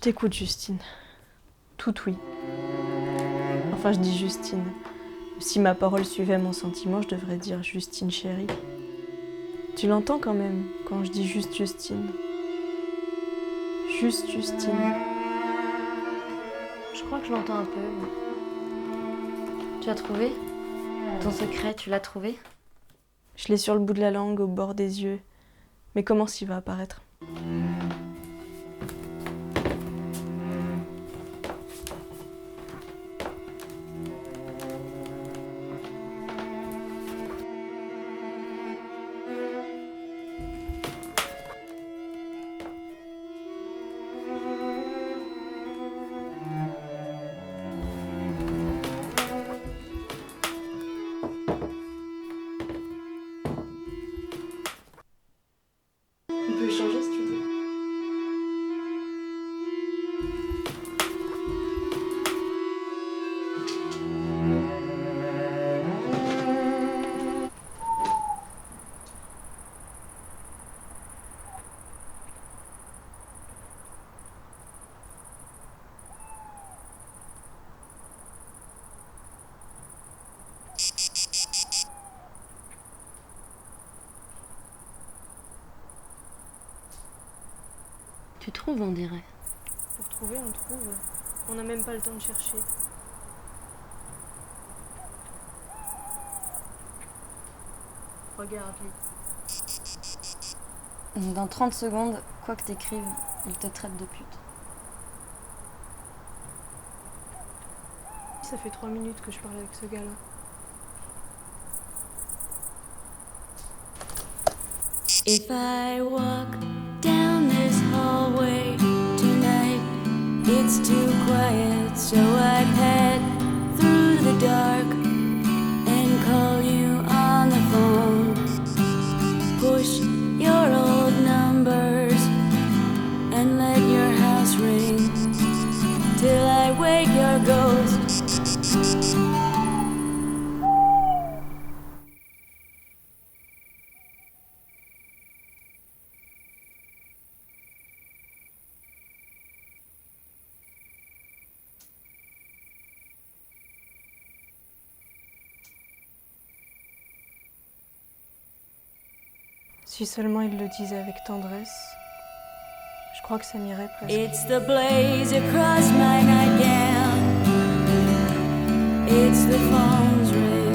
t'écoute, Justine. Tout oui. Enfin, je dis Justine. Si ma parole suivait mon sentiment, je devrais dire Justine chérie. Tu l'entends quand même, quand je dis juste Justine. Juste Justine. Je crois que je l'entends un peu. Tu as trouvé? Ton secret, tu l'as trouvé? Je l'ai sur le bout de la langue, au bord des yeux. Mais comment s'il va apparaître? On peut changer si tu veux. Tu trouves, on dirait. Pour trouver, on trouve. On n'a même pas le temps de chercher. Regarde-lui. Dans 30 secondes, quoi que t'écrives, il te traite de pute. Ça fait 3 minutes que je parle avec ce gars-là. If I walk down this hallway tonight, it's too quiet, so I'd head through the dark and call you on the phone. Push your old numbers and let your house ring till I wake your ghost. Si seulement il le disait avec tendresse, je crois que ça m'irait presque. It's the blaze across my nightgown. It's the phone's ring.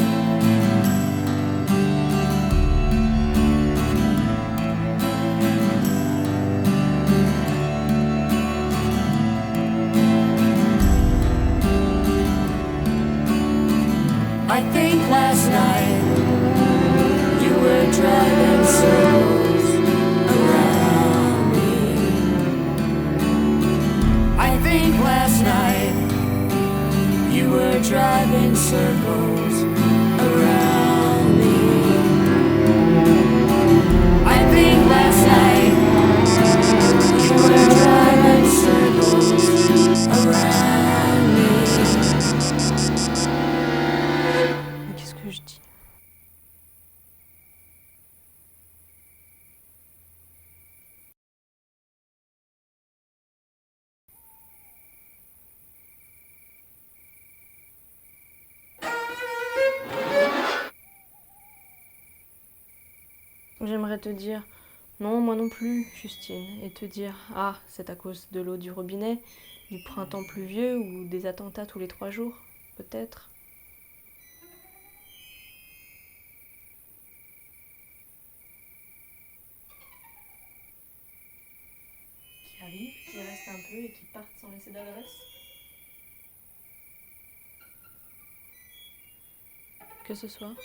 I think last night you were driving circles around me. I think last night you were driving circles around me. I think last night you were driving circles around me. Mais qu'est-ce que je dis? J'aimerais te dire non, moi non plus, Justine, et te dire ah, c'est à cause de l'eau du robinet, du printemps pluvieux ou des attentats tous les 3 jours, peut-être. Qui arrivent, qui restent un peu et qui partent sans laisser d'adresse. Que ce soit.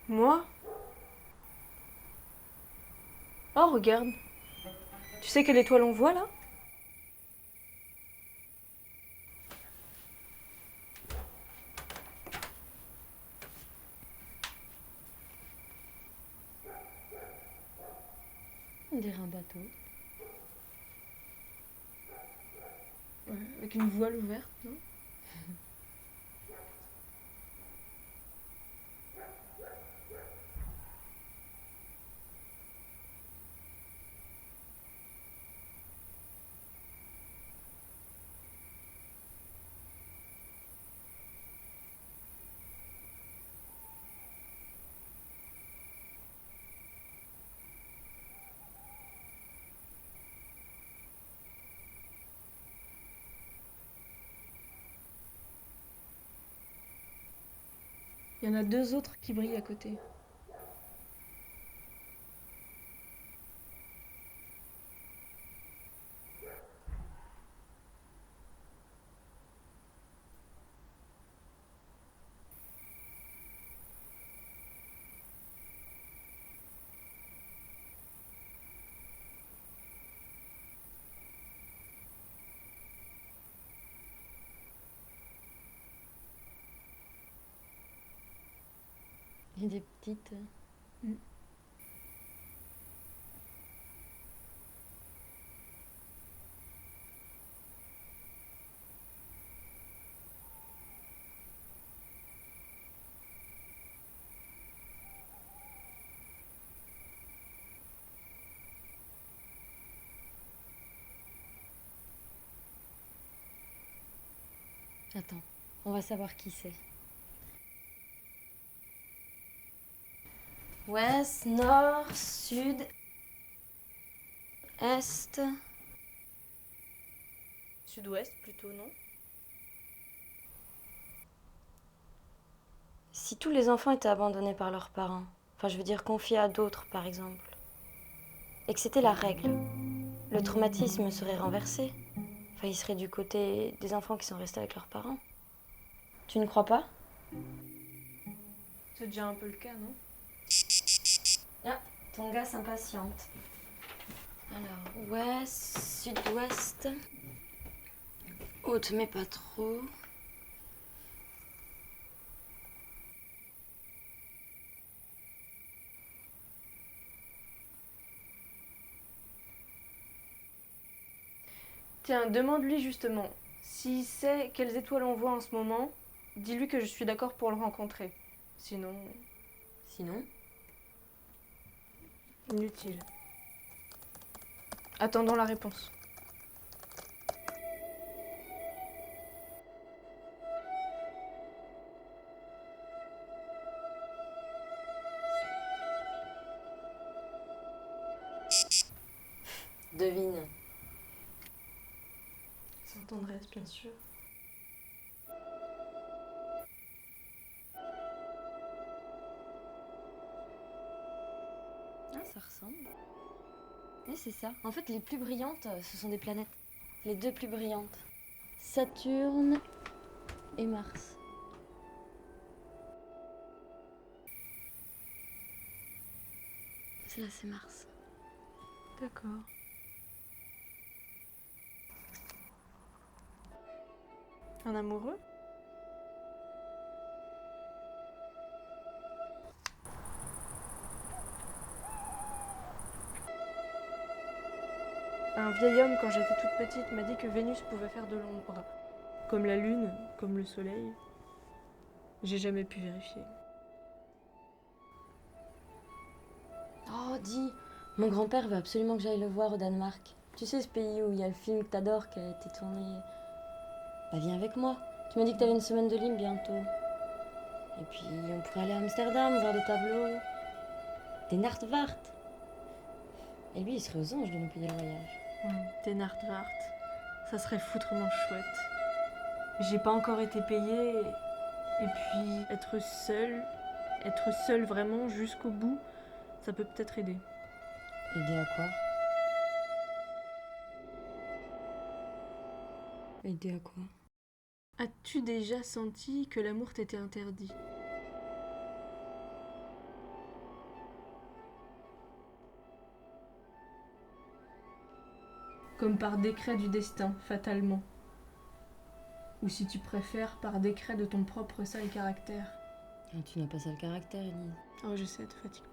Moi? Oh, regarde. Tu sais quelle étoile on voit là? On dirait un bateau. Ouais, avec une voile ouverte, non? Il y en a 2 autres qui brillent à côté. Et des petites. Attends, on va savoir qui c'est. Ouest, nord, sud, est. Sud-ouest plutôt, non? Si tous les enfants étaient abandonnés par leurs parents, enfin je veux dire confiés à d'autres par exemple, et que c'était la règle, le traumatisme serait renversé. Enfin, il serait du côté des enfants qui sont restés avec leurs parents. Tu ne crois pas? C'est déjà un peu le cas, non? Ah, ton gars s'impatiente. Alors, ouest, sud-ouest. Haute, mais pas trop. Tiens, demande-lui justement. S'il sait quelles étoiles on voit en ce moment, dis-lui que je suis d'accord pour le rencontrer. Sinon... Sinon? Inutile. Attendons la réponse. Devine. Sans tendresse, bien sûr. Ah, ça ressemble. Oui, c'est ça. En fait, les plus brillantes, ce sont des planètes. Les 2 plus brillantes. Saturne et Mars. Celle-là, c'est Mars. D'accord. Un amoureux? Un vieil homme, quand j'étais toute petite, m'a dit que Vénus pouvait faire de l'ombre. Comme la lune, comme le soleil. J'ai jamais pu vérifier. Oh, dis, mon grand-père veut absolument que j'aille le voir au Danemark. Tu sais, ce pays où il y a le film que t'adores qui a été tourné. Bah, viens avec moi. Tu m'as dit que t'avais une semaine de libre bientôt. Et puis, on pourrait aller à Amsterdam, voir des tableaux. Des Naartvart. Et lui, il serait aux anges de nous payer le voyage. Des Naartvart. Ça serait foutrement chouette. J'ai pas encore été payée. Et puis, être seule vraiment jusqu'au bout, ça peut peut-être aider. Aider à quoi? Aider à quoi? As-tu déjà senti que l'amour t'était interdit? Comme par décret du destin, fatalement. Ou si tu préfères, par décret de ton propre sale caractère. Ah, tu n'as pas sale caractère, Elise. Oh, je sais, te fatigue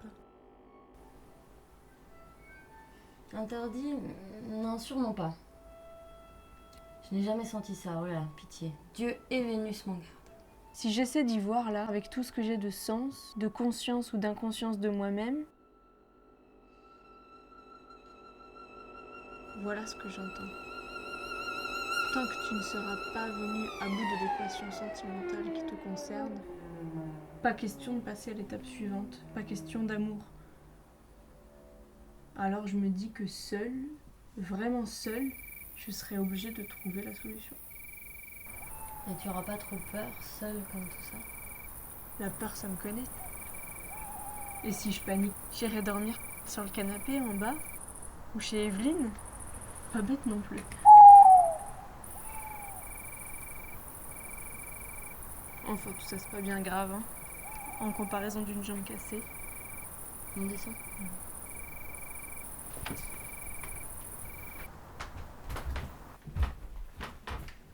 pas. Interdit? Non, sûrement pas. Je n'ai jamais senti ça, oh là là, pitié. Dieu et Vénus m'en gardent. Si j'essaie d'y voir là, avec tout ce que j'ai de sens, de conscience ou d'inconscience de moi-même, voilà ce que j'entends. Tant que tu ne seras pas venu à bout de l'équation sentimentale qui te concerne, pas question de passer à l'étape suivante, pas question d'amour. Alors je me dis que seule, vraiment seule, je serai obligée de trouver la solution. Et tu n'auras pas trop peur, seule comme tout ça? La peur, ça me connaît. Et si je panique, j'irai dormir sur le canapé en bas, ou chez Evelyne. Pas bête non plus. Enfin, tout ça, c'est pas bien grave, hein. En comparaison d'une jambe cassée. On descend.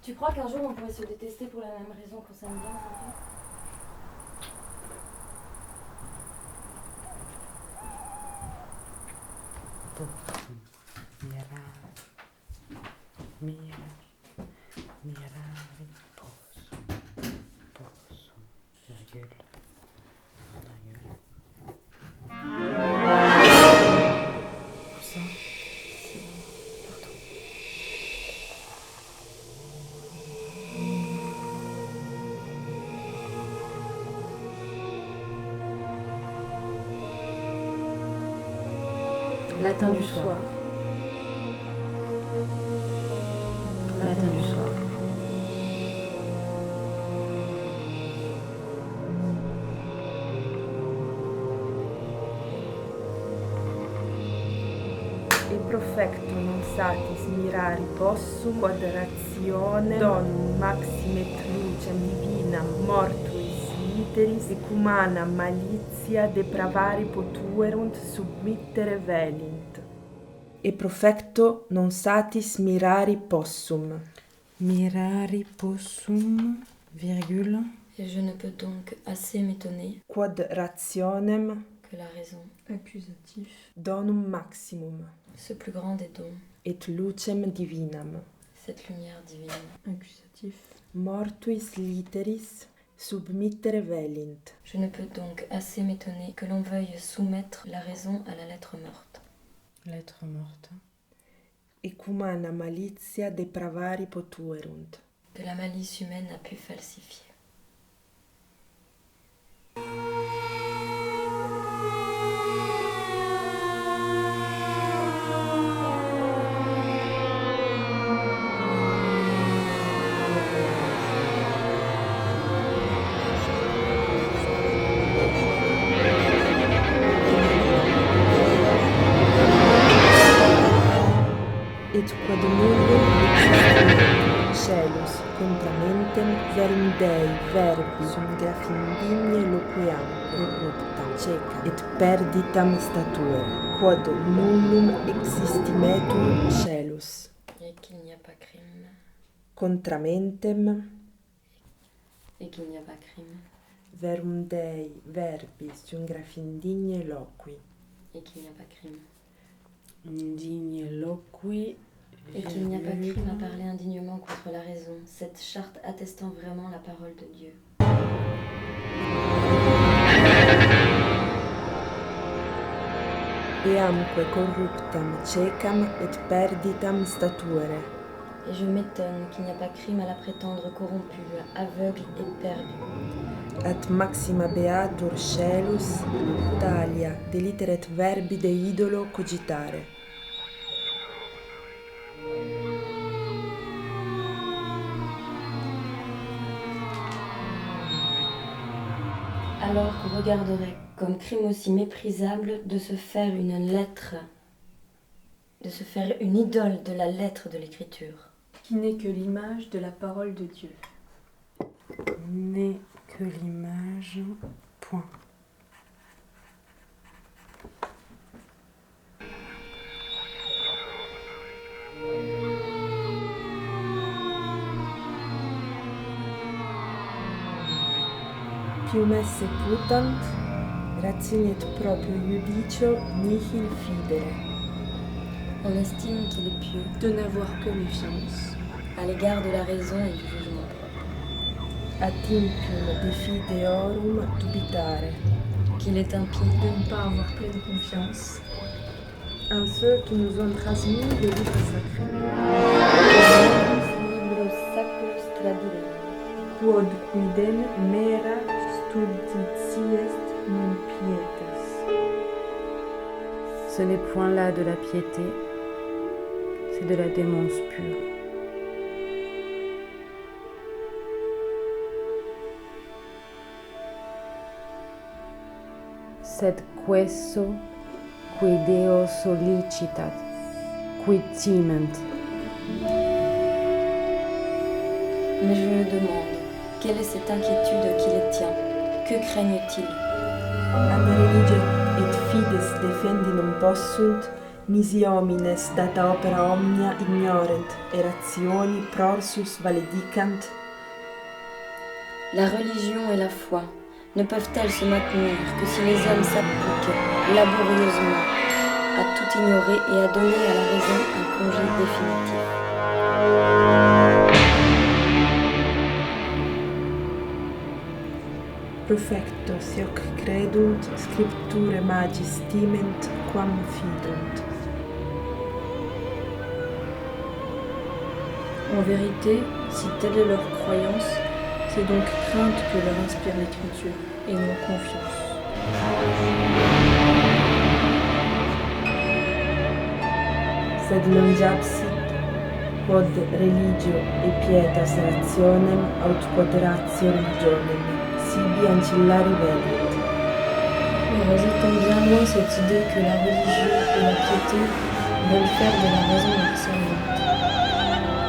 Tu crois qu'un jour on pourrait se détester pour la même raison qu'on s'aime bien aujourd'hui? Latin du soir. Latin du soir. E profecto non satis mirari possum quod ratione donum maxime et lucem divinam mortuis literis ecumana malitia depravari potuerunt submittere velint. E profecto non satis mirari possum. Mirari possum, virgule. Et je ne peux donc assez m'étonner Quod rationem que la raison, accusatif, donum maximum, ce plus grand des dons, et lucem divinam, cette lumière divine, accusatif, mortuis literis submittere velint. je ne peux donc assez m'étonner que l'on veuille soumettre la raison à la lettre morte. Lettre morte. Ecumana malitia depravari potuerunt. Que la malice humaine a pu falsifier. Et quod nullum existit celus contramentem verum Dei verbi sum grafindigne loquiam corruptam cecam et perditam statuere quod nullum existimetur celus Et qu'il n'y a pas crime. contramentem Et qu'il n'y a pas crime. verum Dei verbi sum grafindigne loqui. Et qu'il n'y a pas crime. Indigne loqui. Et qu'il n'y a pas crime à parler indignement contre la raison, cette charte attestant vraiment la parole de Dieu. Eamque corruptam cecam et perditam statuere. Et je m'étonne qu'il n'y a pas crime à la prétendre corrompue, aveugle et perdue. At maxima beatur celus, talia deliteret verbi de idolo cogitare. Alors qu'on regarderait comme crime aussi méprisable de se faire une lettre, de se faire une idole de la lettre de l'écriture. qui n'est que l'image de la parole de Dieu. N'est que l'image. Point. Pium esse putant, ratione et proprio iudicio nihil fidere. On estime qu'il est pieux De n'avoir que méfiance. à l'égard de la raison et du jugement propre. Ad impium de fideorum dubitare. Qu'il est impie De ne pas avoir pleine confiance. En ceux qui nous ont transmis le livre sacré. Libros sacros tradire. Quod quidem mera stultitia est non pietas. Ce n'est point là de la piété, c'est de la démence pure. sed queso qui Deo solicitat, quid timent. Mais je me demande, quelle est cette inquiétude qui les tient? Que craignent-ils? Ad religio et fides defendi non possunt, nisi homines data opera omnia ignorent, et rationi prorsus valedicant. La religion et la foi ne peuvent-elles se maintenir que si les hommes s'appliquent laborieusement à tout ignorer et à donner à la raison un congé définitif? Perfecto sioc credunt, scripture magis timent, quam fidunt. En vérité, si telle est leur croyance, c'est donc crainte que leur inspire l'écriture, et non confiance. Sed longiapsit quod religio et pietas rationem aut quod ratio religionem, sibi ancillari velit. Mais rejetant bien loin cette idée que la religion et la piété veulent faire de la raison leur servante.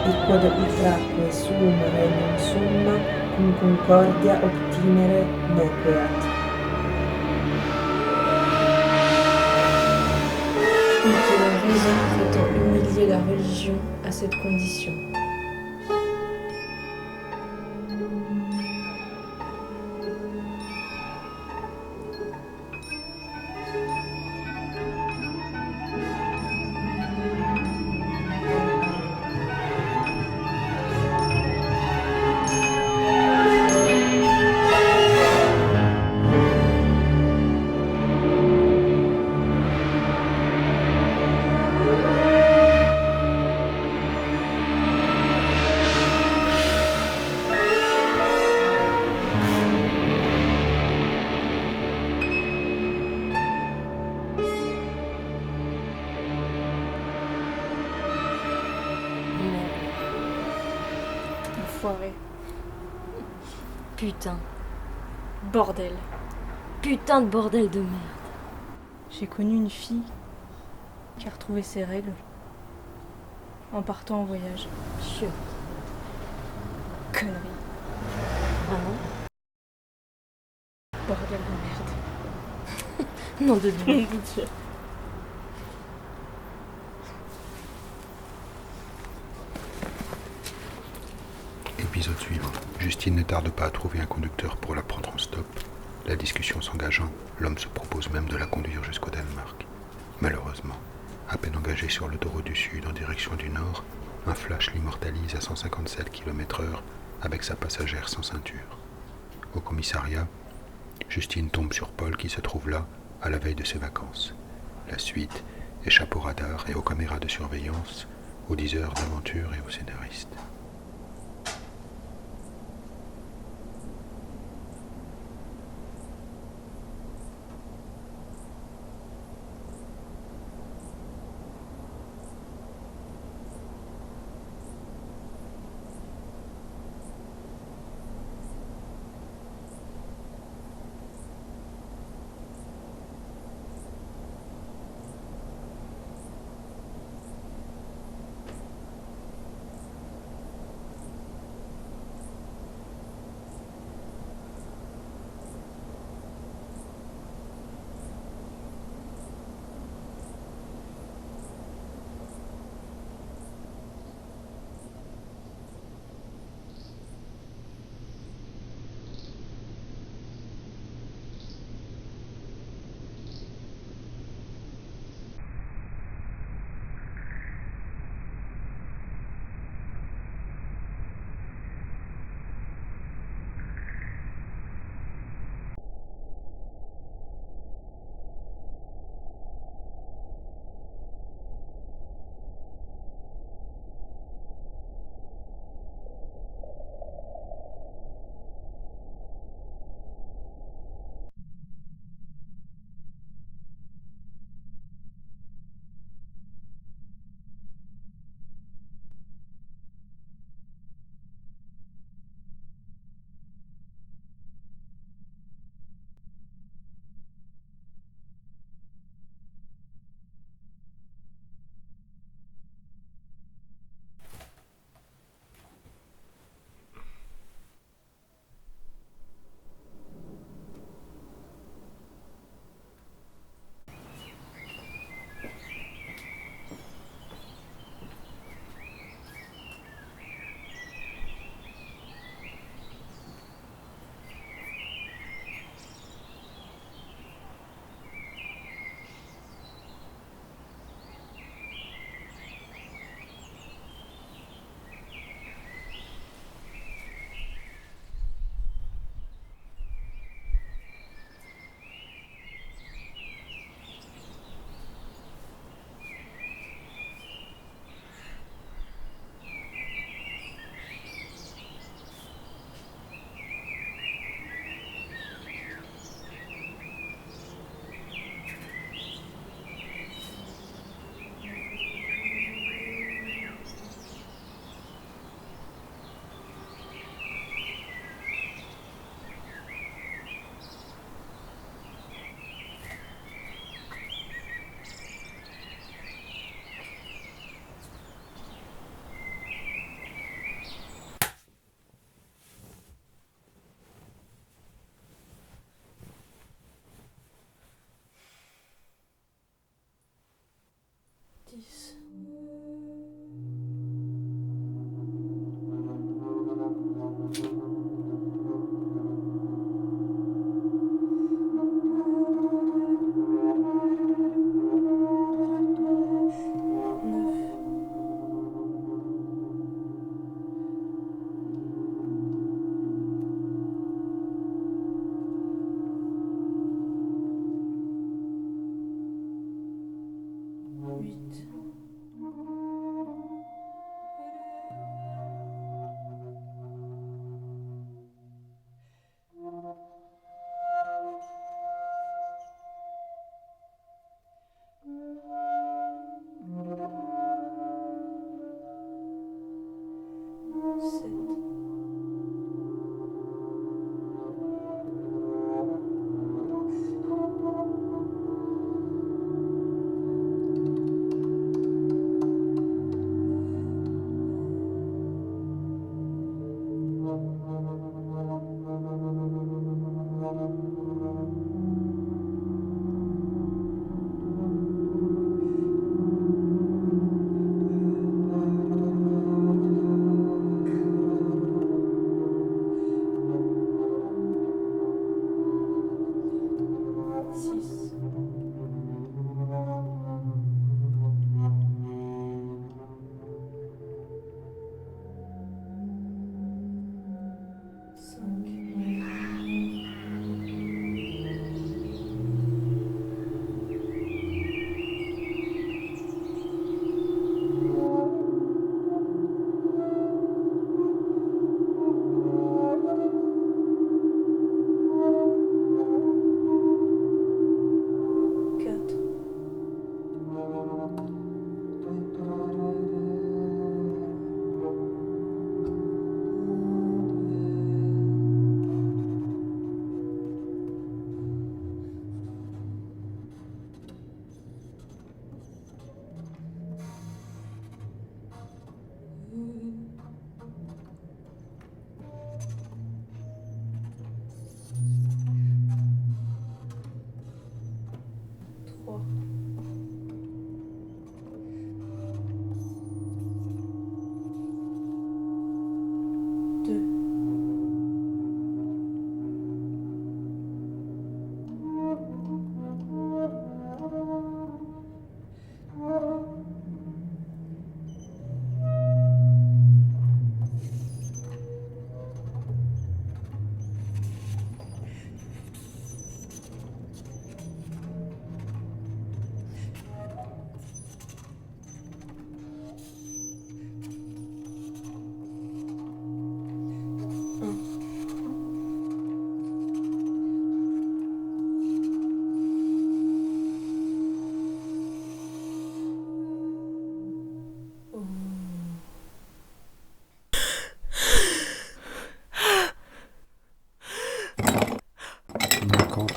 Et quod utraque suum regnum summa cum concordia obtinere nequeat. Et que la raison prétend humilier la religion à cette condition. Enfoiré. Putain. Bordel. Putain de bordel de merde. J'ai connu une fille qui a retrouvé ses règles en partant en voyage. Chut. Connerie. Vraiment? Bordel de merde. Nom de Dieu. Nom de Dieu. Épisode suivant. Justine ne tarde pas à trouver un conducteur pour la prendre en stop. La discussion s'engageant, l'homme se propose même de la conduire jusqu'au Danemark. Malheureusement, à peine engagé sur l'autoroute du Sud en direction du Nord, un flash l'immortalise à 157 km/h avec sa passagère sans ceinture. Au commissariat, Justine tombe sur Paul qui se trouve là, à la veille de ses vacances. La suite échappe au radar et aux caméras de surveillance, aux 10 heures d'aventure et aux scénaristes.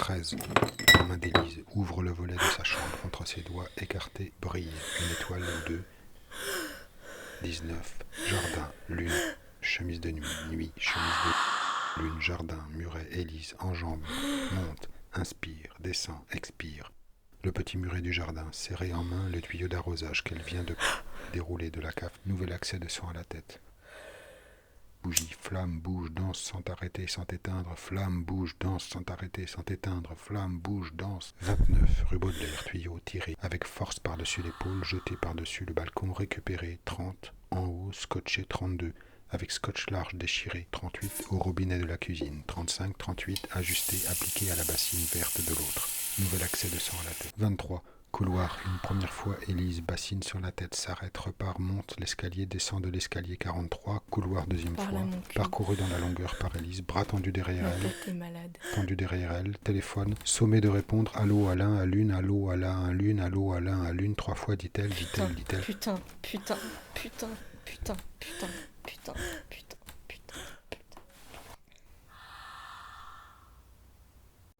13. La main d'Élise ouvre le volet de sa chambre. Entre ses doigts écartés brille une étoile ou deux. 19. Jardin, lune, chemise de nuit, nuit, chemise de lune, jardin, muret, Élise, enjambe, monte, inspire, descend, expire. Le petit muret du jardin, serré en main le tuyau d'arrosage qu'elle vient de dérouler de la cave. Nouvel accès de sang à la tête. Bougie, flamme, bouge, danse sans arrêter, sans éteindre. Flamme, bouge, danse sans arrêter, sans éteindre. Flamme, bouge, danse. 29. Rue Baudelaire, tuyau tiré avec force par-dessus l'épaule, jeté par-dessus le balcon, récupéré. 30. En haut, scotché. 32. Avec scotch large déchiré. 38. Au robinet de la cuisine. 35. 38. Ajusté, appliqué à la bassine verte de l'autre. Nouvel accès de sang à la tête. 23. Couloir, une première fois, Élise, bassine sur la tête, s'arrête, repart, monte l'escalier, descend de l'escalier 43, couloir deuxième fois, parcouru dans la longueur par Élise, bras tendu derrière elle, téléphone, sommet de répondre, allô Alain, à l'une, allô Alain, à l'une, allô Alain, à l'une, 3 fois, dit-elle. Putain.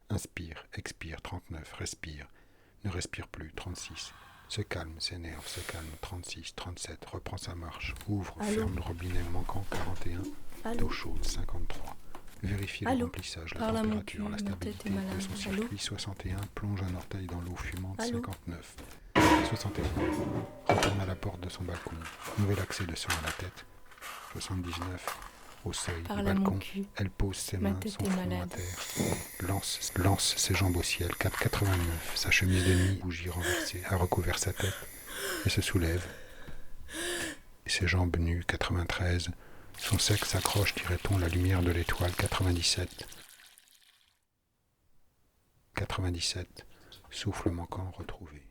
Inspire, expire, 39, respire. Ne respire plus, 36. Se calme, s'énerve, se calme, 36, 37. Reprend sa marche, ouvre, ferme le robinet manquant, 41. D'eau chaude, 53. Vérifie le remplissage, la température, la stabilité de son circuit, 61. Plonge un orteil dans l'eau fumante, 59. 61. Retourne à la porte de son balcon. Nouvel accès de sang à la tête, 79. Au seuil du balcon, elle pose ses mains, son front à terre, lance ses jambes au ciel, 4,89, sa chemise de nuit, bougie renversée, a recouvert sa tête, et se soulève, et ses jambes nues, 93, son sexe accroche, dirait-on, la lumière de l'étoile, 97, 97, souffle manquant retrouvé.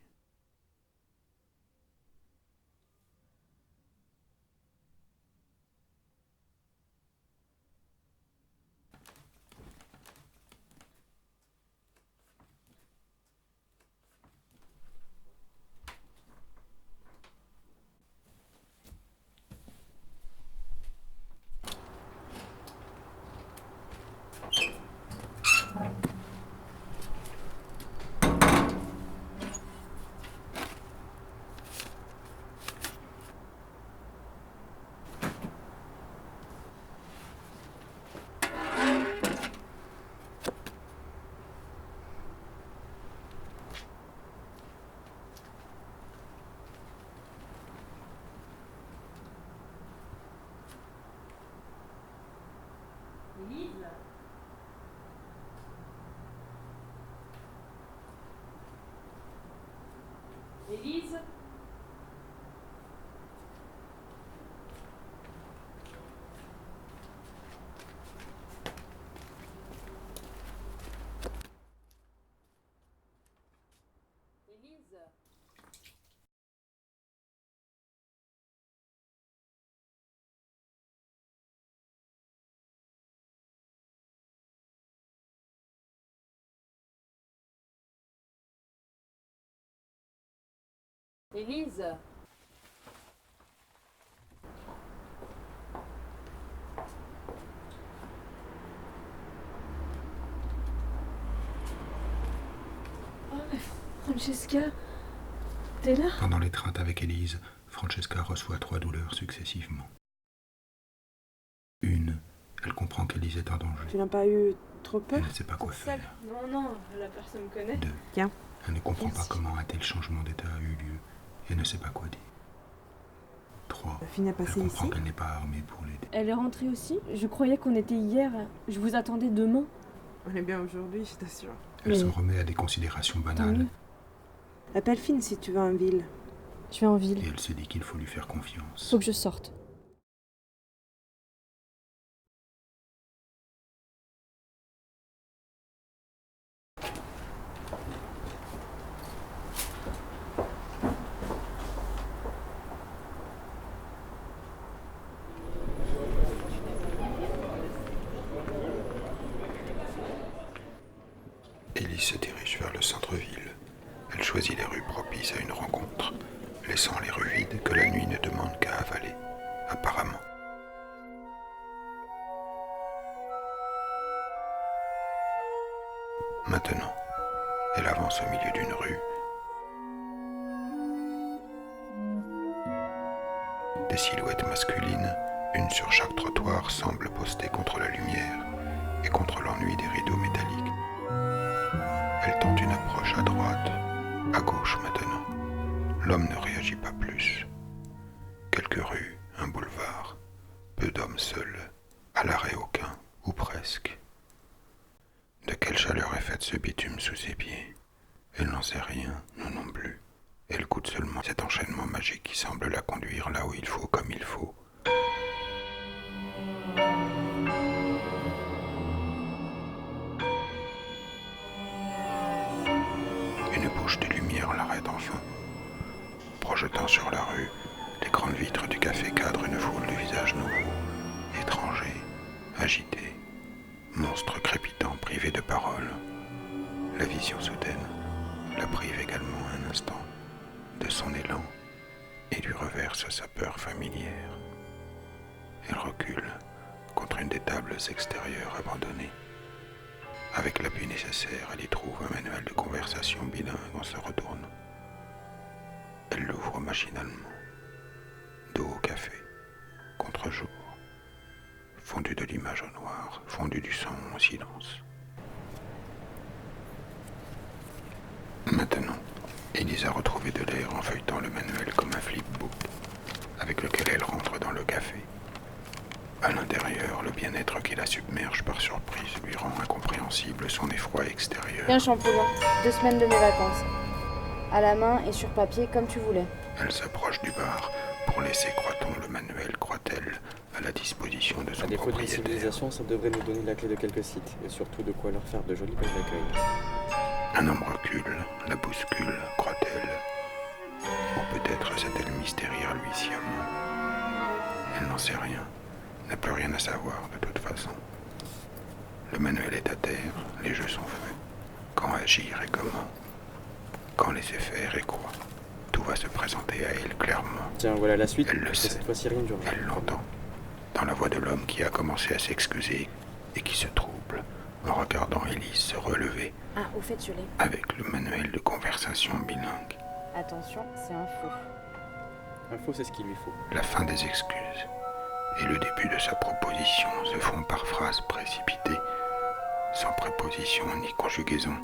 Élise. Oh, mais Francesca, t'es là? Pendant l'étreinte avec Élise, Francesca reçoit 3 douleurs successivement. Une, elle comprend qu'Élise est en danger. Tu n'as pas eu trop peur? Elle ne sait pas quoi faire. Non, non, la personne me connaît. 2, Tiens. elle ne comprend pas comment un tel changement d'état a eu lieu et ne sait pas quoi dire. 3, elle comprend qu'elle n'est pas armée pour l'aider. Elle est rentrée aussi? Je croyais qu'on était hier. Je vous attendais demain. On est bien aujourd'hui, je t'assure. Elle s'en remet à des considérations banales. Appelle Finn si tu vas en ville. Je vais en ville. Et elle se dit qu'il faut lui faire confiance. Faut que je sorte. Élise se dirige vers le centre-ville. Elle choisit les rues propices à une rencontre, laissant les rues vides que la nuit ne demande qu'à avaler, apparemment. Maintenant, elle avance au milieu d'une rue. Des silhouettes masculines, une sur chaque trottoir, semblent postées contre la lumière et contre l'ennui des rideaux métalliques. Elle tente une approche à droite, à gauche maintenant. L'homme ne réagit pas plus. Quelques rues, un boulevard, peu d'hommes seuls, à l'arrêt aucun, ou presque. De quelle chaleur est faite ce bitume sous ses pieds? Elle n'en sait rien, nous non plus. Elle goûte seulement cet enchaînement magique qui semble la conduire là où il faut, comme il faut. Une bouche de lumière l'arrête enfin. Projetant sur la rue, les grandes vitres du café cadrent une foule de visages nouveaux, étrangers, agités, monstres crépitants privés de parole. La vision soudaine la prive également un instant de son élan et lui reverse sa peur familière. Elle recule contre une des tables extérieures abandonnées. Avec l'appui nécessaire, elle y trouve un manuel de conversation bilingue en se retournant. Elle l'ouvre machinalement. Dos au café, contre-jour, fondu de l'image au noir, fondu du sang au silence. Maintenant, Élise a retrouvé de l'air en feuilletant le manuel comme un flipbook, avec lequel elle rentre dans le café. À l'intérieur, le bien-être qui la submerge par surprise lui rend incompréhensible son effroi extérieur. Tiens, Champollion, 2 semaines de mes vacances. À la main et sur papier, comme tu voulais. Elle s'approche du bar pour laisser, croit-on, le manuel, croit-elle, à la disposition de son À défaut d'une propriétaire. civilisation, ça devrait nous donner la clé de quelques sites, et surtout de quoi leur faire de jolis pages d'accueil. Un homme recule, la bouscule, croit-elle. Ou peut-être s'est-elle mystérière lui sciemment. Elle n'en sait rien, n'a plus rien à savoir de toute façon. Le manuel est à terre, les jeux sont faits. Quand agir et comment? Quand laisser faire et quoi? Tout va se présenter à elle clairement. Tiens, voilà la suite. Elle le sait. Cette fois-ci, rien ne dure. Elle l'entend. Dans la voix de l'homme qui a commencé à s'excuser et qui se trouble en regardant Élise se relever Ah, au fait, je l'ai. avec le manuel de conversation bilingue. Attention, c'est un faux. Un faux, c'est ce qu'il lui faut. La fin des excuses et le début de sa proposition se font par phrases précipitées, sans préposition ni conjugaison,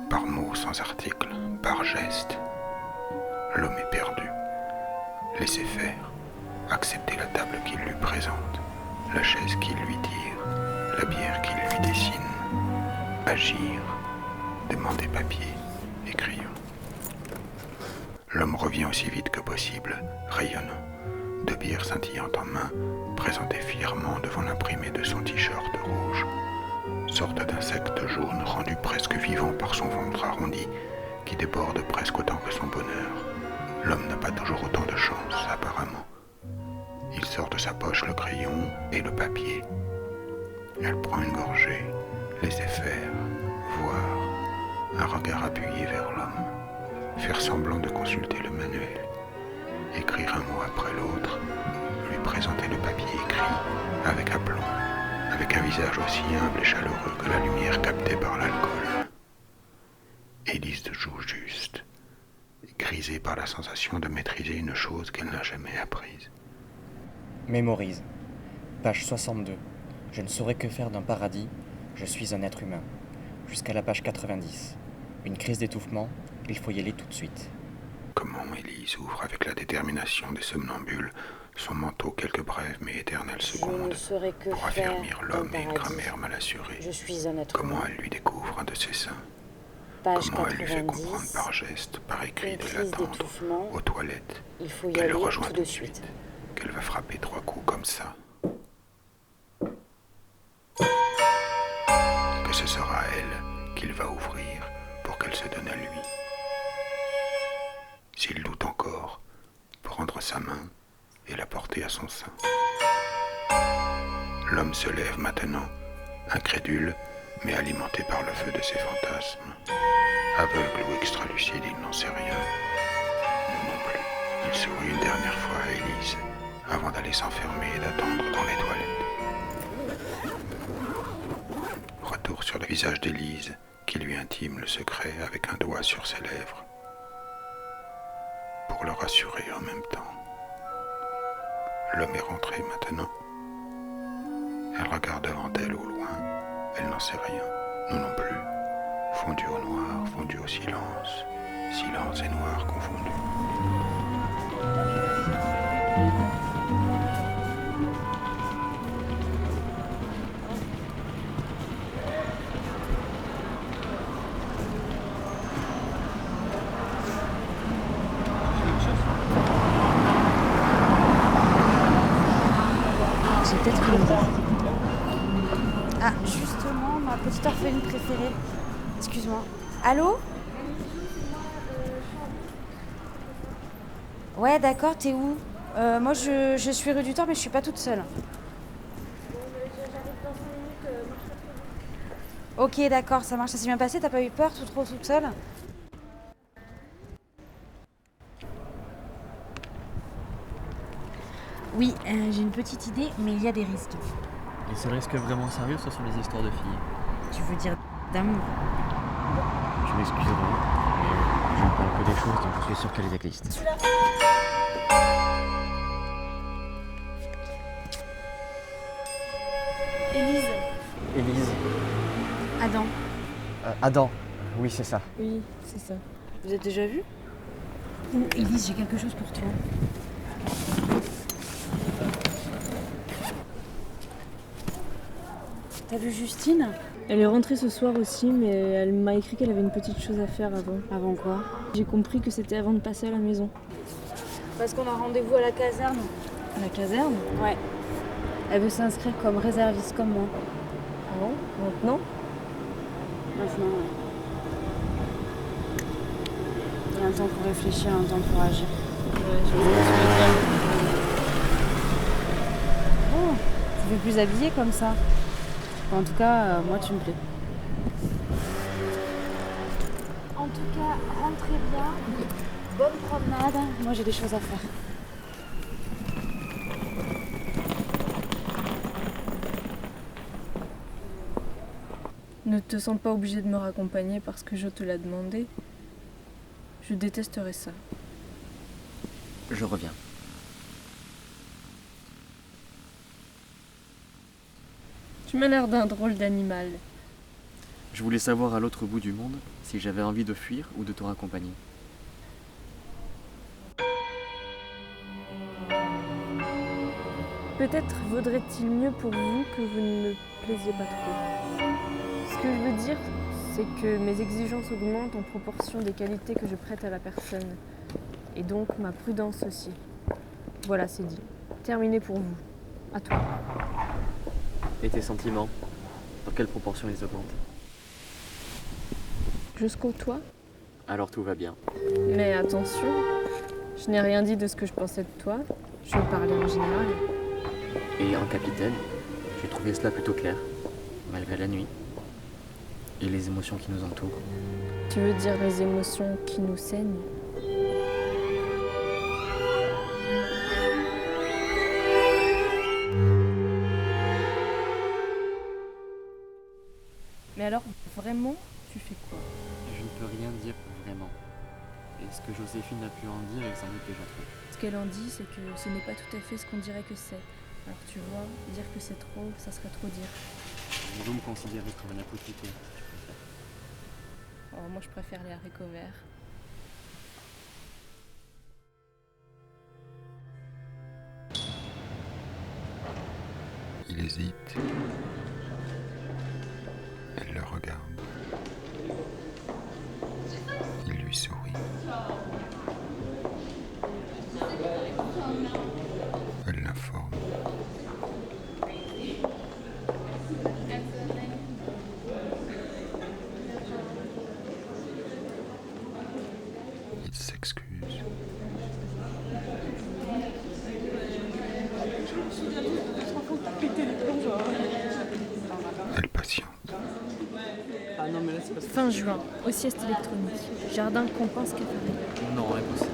par mots sans article, par geste. L'homme est perdu. Laissez faire. Accepter la table qu'il lui présente, la chaise qu'il lui tire, la bière qu'il lui dessine. Agir. Demander papier et crayon. L'homme revient aussi vite que possible, rayonnant, 2 bières scintillantes en main, présentées fièrement devant l'imprimé de son t-shirt rouge. Sorte d'insecte jaune rendu presque vivant par son ventre arrondi, qui déborde presque autant que son bonheur. L'homme n'a pas toujours autant de chance, apparemment. Il sort de sa poche le crayon et le papier. Elle prend une gorgée, laissez faire, voir, un regard appuyé vers l'homme. faire semblant de consulter le manuel, écrire un mot après l'autre, lui présenter le papier écrit avec aplomb, avec un visage aussi humble et chaleureux que la lumière captée par l'alcool. Élise joue juste, grisée par la sensation de maîtriser une chose qu'elle n'a jamais apprise. Mémorise. Page 62. Je ne saurais que faire d'un paradis, je suis un être humain. Jusqu'à la page 90. Une crise d'étouffement, il faut y aller tout de suite. Comment Élise ouvre avec la détermination des somnambules son manteau quelques brèves mais éternelles secondes pour affermir l'homme et une grammaire mal assurée. Je suis un être Comment humain. elle lui découvre un de ses seins. Page Comment elle lui fait 90, comprendre par geste, par écrit une de crise l'attendre d'étouffement. aux toilettes, Il faut y qu'elle aller le rejoint tout tout de de suite. suite, qu'elle va frapper 3 coups comme ça. Que ce sera elle qu'il va ouvrir pour qu'elle se donne à lui. S'il doute encore, prendre sa main et la porter à son sein. L'homme se lève maintenant, incrédule, mais alimenté par le feu de ses fantasmes. Aveugle ou extralucide, il n'en sait rien. Non plus. Il sourit une dernière fois à Élise, avant d'aller s'enfermer et d'attendre dans les toilettes. Retour sur le visage d'Élise, qui lui intime le secret avec un doigt sur ses lèvres, pour le rassurer en même temps. L'homme est rentré maintenant. Elle regarde devant elle au loin. Elle n'en sait rien, nous non plus. Fondu au noir, fondu au silence. Silence et noir confondus. J'ai peut-être une idée. Ah, justement, ma petite orpheline préférée. Excuse-moi. Allô? Ouais, d'accord, t'es où? Moi, je suis rue du Temps, mais je suis pas toute seule. Ok, d'accord, ça marche. Ça s'est bien passé? T'as pas eu peur toute seule? Oui, j'ai une petite idée, mais il y a des risques. Les seuls risques vraiment sérieux, ce sont les histoires de filles. Tu veux dire d'amour? Je m'excuserai, mais je ne parle que des choses dont je suis sûr qu'elles existent. Élise. Élise. Adam. Adam. Oui, c'est ça. Oui, c'est ça. Vous êtes déjà vus? Élise, j'ai quelque chose pour toi. T'as vu Justine? Elle est rentrée ce soir aussi, mais elle m'a écrit qu'elle avait une petite chose à faire avant. Avant quoi? J'ai compris que c'était avant de passer à la maison. Parce qu'on a rendez-vous à la caserne. À la caserne? Ouais. Elle veut s'inscrire comme réserviste comme moi. Ah bon? Maintenant? Maintenant, ouais. Il y a un temps pour réfléchir, un temps pour agir. Ouais, je vois ce que tu veux dire. Oh, tu veux plus habillée comme ça? En tout cas, moi tu me plais. En tout cas, rentrez bien. Bonne promenade. Moi j'ai des choses à faire. Ne te sens pas obligée de me raccompagner parce que je te l'ai demandé. Je détesterais ça. Je reviens. Tu m'as l'air d'un drôle d'animal. Je voulais savoir à l'autre bout du monde si j'avais envie de fuir ou de te raccompagner. Peut-être vaudrait-il mieux pour vous que vous ne me plaisiez pas trop. Ce que je veux dire, c'est que mes exigences augmentent en proportion des qualités que je prête à la personne. Et donc ma prudence aussi. Voilà, c'est dit. Terminé pour vous. À toi. Et tes sentiments? Dans quelle proportion ils augmentent? Jusqu'au toit. Alors tout va bien. Mais attention, je n'ai rien dit de ce que je pensais de toi. Je parlais en général. Et en capitaine, j'ai trouvé cela plutôt clair, malgré la nuit et les émotions qui nous entourent. Tu veux dire les émotions qui nous saignent? Mais alors, vraiment, tu fais quoi? Je ne peux rien dire vraiment. Et ce que Joséphine a pu en dire, ça me déjà trop. Ce qu'elle en dit, c'est que ce n'est pas tout à fait ce qu'on dirait que c'est. Alors tu vois, dire que c'est trop, ça serait trop dire. Vous me considérez comme un apothicaire, si tu préfères. Oh, moi je préfère les haricots verts. Il hésite. Elle le regarde. Il lui sourit. Elle l'informe. Il s'excuse. Elle patiente. Fin juin, aux siestes électroniques. Jardin compense café. Non, impossible.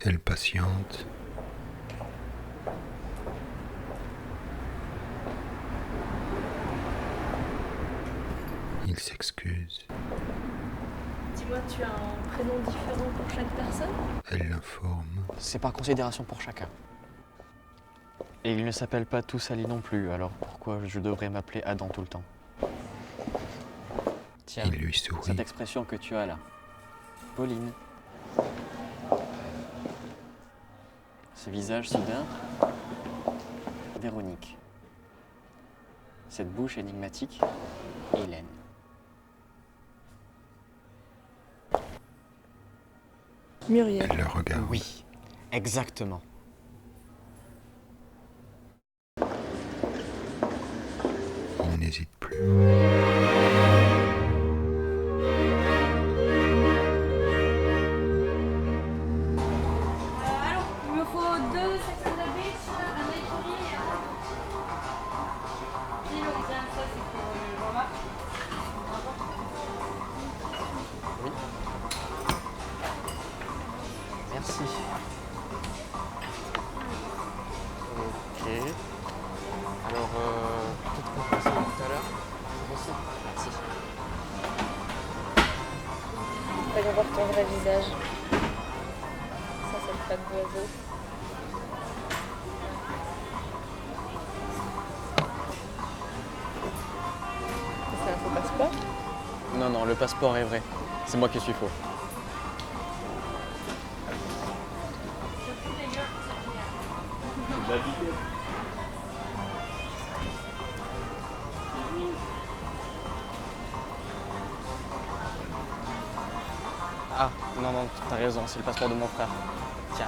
Elle patiente. Il s'excuse. Dis-moi, tu as un prénom différent pour chaque personne? Elle l'informe. C'est par considération pour chacun. Et ils ne s'appellent pas tous Ali non plus, alors pourquoi je devrais m'appeler Adam tout le temps? Tiens, Il lui sourit. cette expression que tu as là. Pauline. Ce visage soudain. Véronique. Cette bouche énigmatique. Hélène. Muriel. Elle le regarde. Oui, exactement. Il n'hésite plus. Alors, il me faut 2 sections d'habits, un écurie et un kilo. Ça, c'est pour Jean-Marc. Oui. Merci. Ok. Alors, peut-être qu'on passe tout à l'heure. Merci. Merci. Voyons voir ton vrai visage. Ça, c'est le patte d'oiseau. C'est un faux passeport? Non, non, le passeport est vrai. C'est moi qui suis faux. Ah, non, non, t'as raison, c'est le passeport de mon frère. Tiens,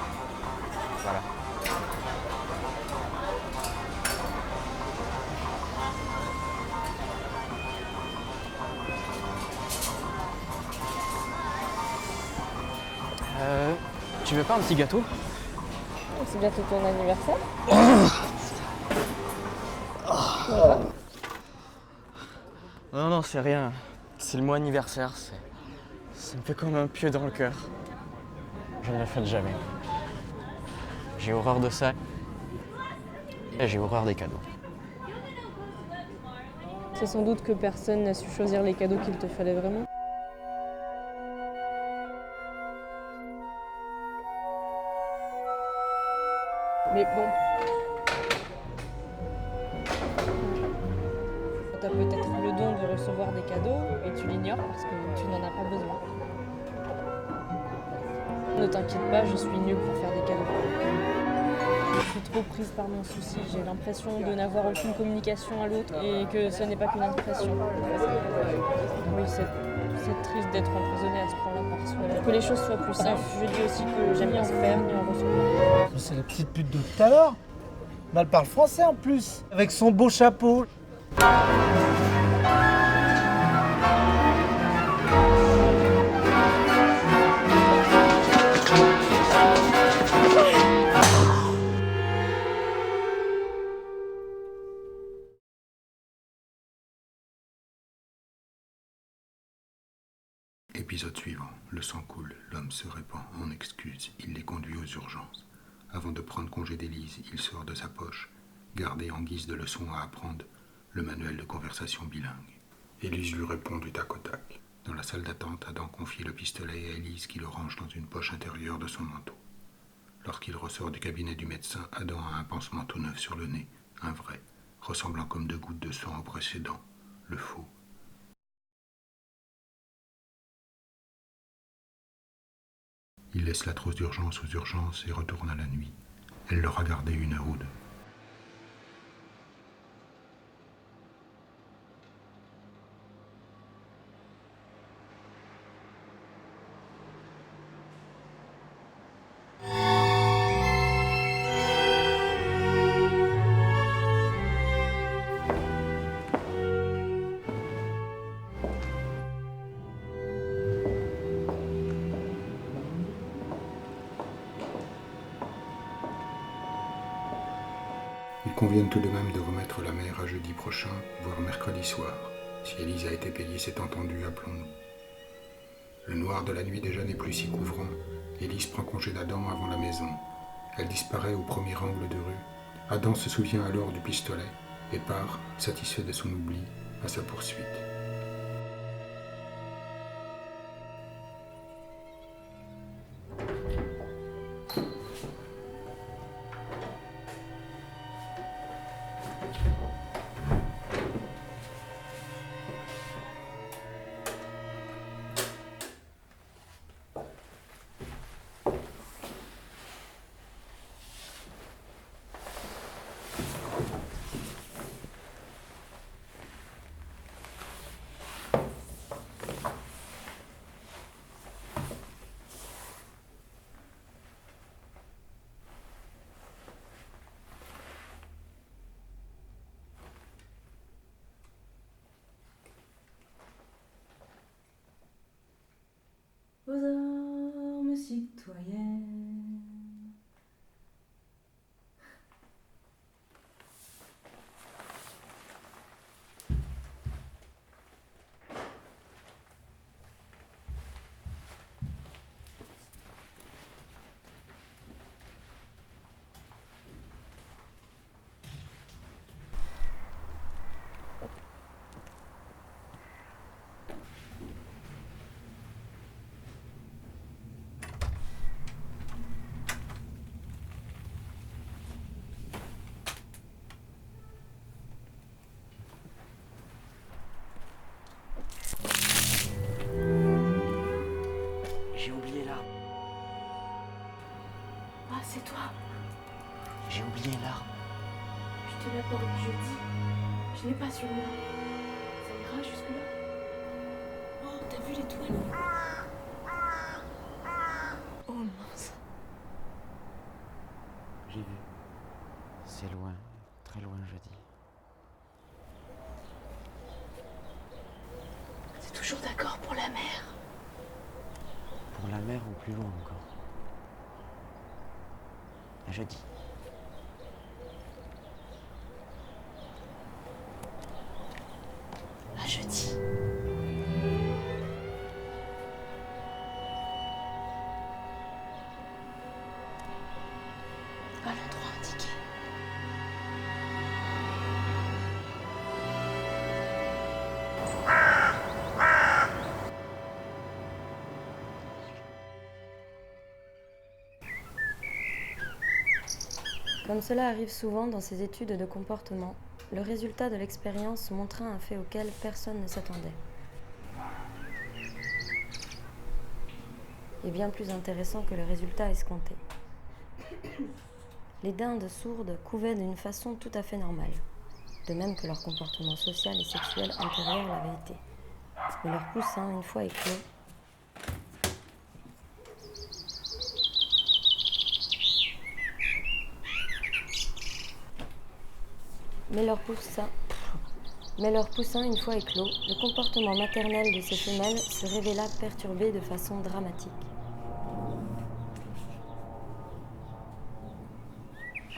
voilà. Tu veux pas un petit gâteau? C'est bientôt ton anniversaire. Non, non, c'est rien. C'est le mot anniversaire, ça me fait comme un pieu dans le cœur. Je ne le fête jamais. J'ai horreur de ça. Et j'ai horreur des cadeaux. C'est sans doute que personne n'a su choisir les cadeaux qu'il te fallait vraiment. Mais bon. T'as peut-être le don de recevoir des cadeaux et tu l'ignores parce que tu n'en as pas besoin. Ne t'inquiète pas, je suis nulle pour faire des cadeaux. Je suis trop prise par mon souci, j'ai l'impression de n'avoir aucune communication à l'autre et que ce n'est pas qu'une impression. Oui, c'est triste d'être emprisonnée à ce point-là par soi. Pour que les choses soient plus simples, je dis aussi que j'aime bien en faire ni en recevoir. C'est la petite pute de tout à l'heure. Mais elle parle français en plus, avec son beau chapeau. Épisode suivant. Le sang coule, l'homme se répand. En excuse, il les conduit aux urgences. Avant de prendre congé d'Élise, il sort de sa poche, gardé en guise de leçon à apprendre, le manuel de conversation bilingue. Élise lui répond du tac au tac. Dans la salle d'attente, Adam confie le pistolet à Élise qui le range dans une poche intérieure de son manteau. Lorsqu'il ressort du cabinet du médecin, Adam a un pansement tout neuf sur le nez, un vrai, ressemblant comme 2 gouttes de sang au précédent, le faux. Il laisse la trousse d'urgence aux urgences et retourne à la nuit. Elle l'aura gardé 1 heure ou 2. Ils conviennent tout de même de remettre la mère à jeudi prochain, voire mercredi soir. Si Élise a été payée, c'est entendu, appelons-nous. Le noir de la nuit déjà n'est plus si couvrant. Élise prend congé d'Adam avant la maison. Elle disparaît au premier angle de rue. Adam se souvient alors du pistolet et part, satisfait de son oubli, à sa poursuite. pas sur moi. Ça ira jusque-là. Oh, t'as vu l'étoile? Oh mince. J'ai vu. C'est loin, très loin, je dis. T'es toujours d'accord pour la mer? Pour la mer ou plus loin encore? À jeudi. À jeudi. À l'endroit indiqué. Comme cela arrive souvent dans ces études de comportement, le résultat de l'expérience montra un fait auquel personne ne s'attendait. Et bien plus intéressant que le résultat escompté. Les dindes sourdes couvaient d'une façon tout à fait normale, de même que leur comportement social et sexuel antérieur l'avait été. Mais leur poussin, une fois éclos, Mais leur poussin, une fois éclos, le comportement maternel de ces femelles se révéla perturbé de façon dramatique.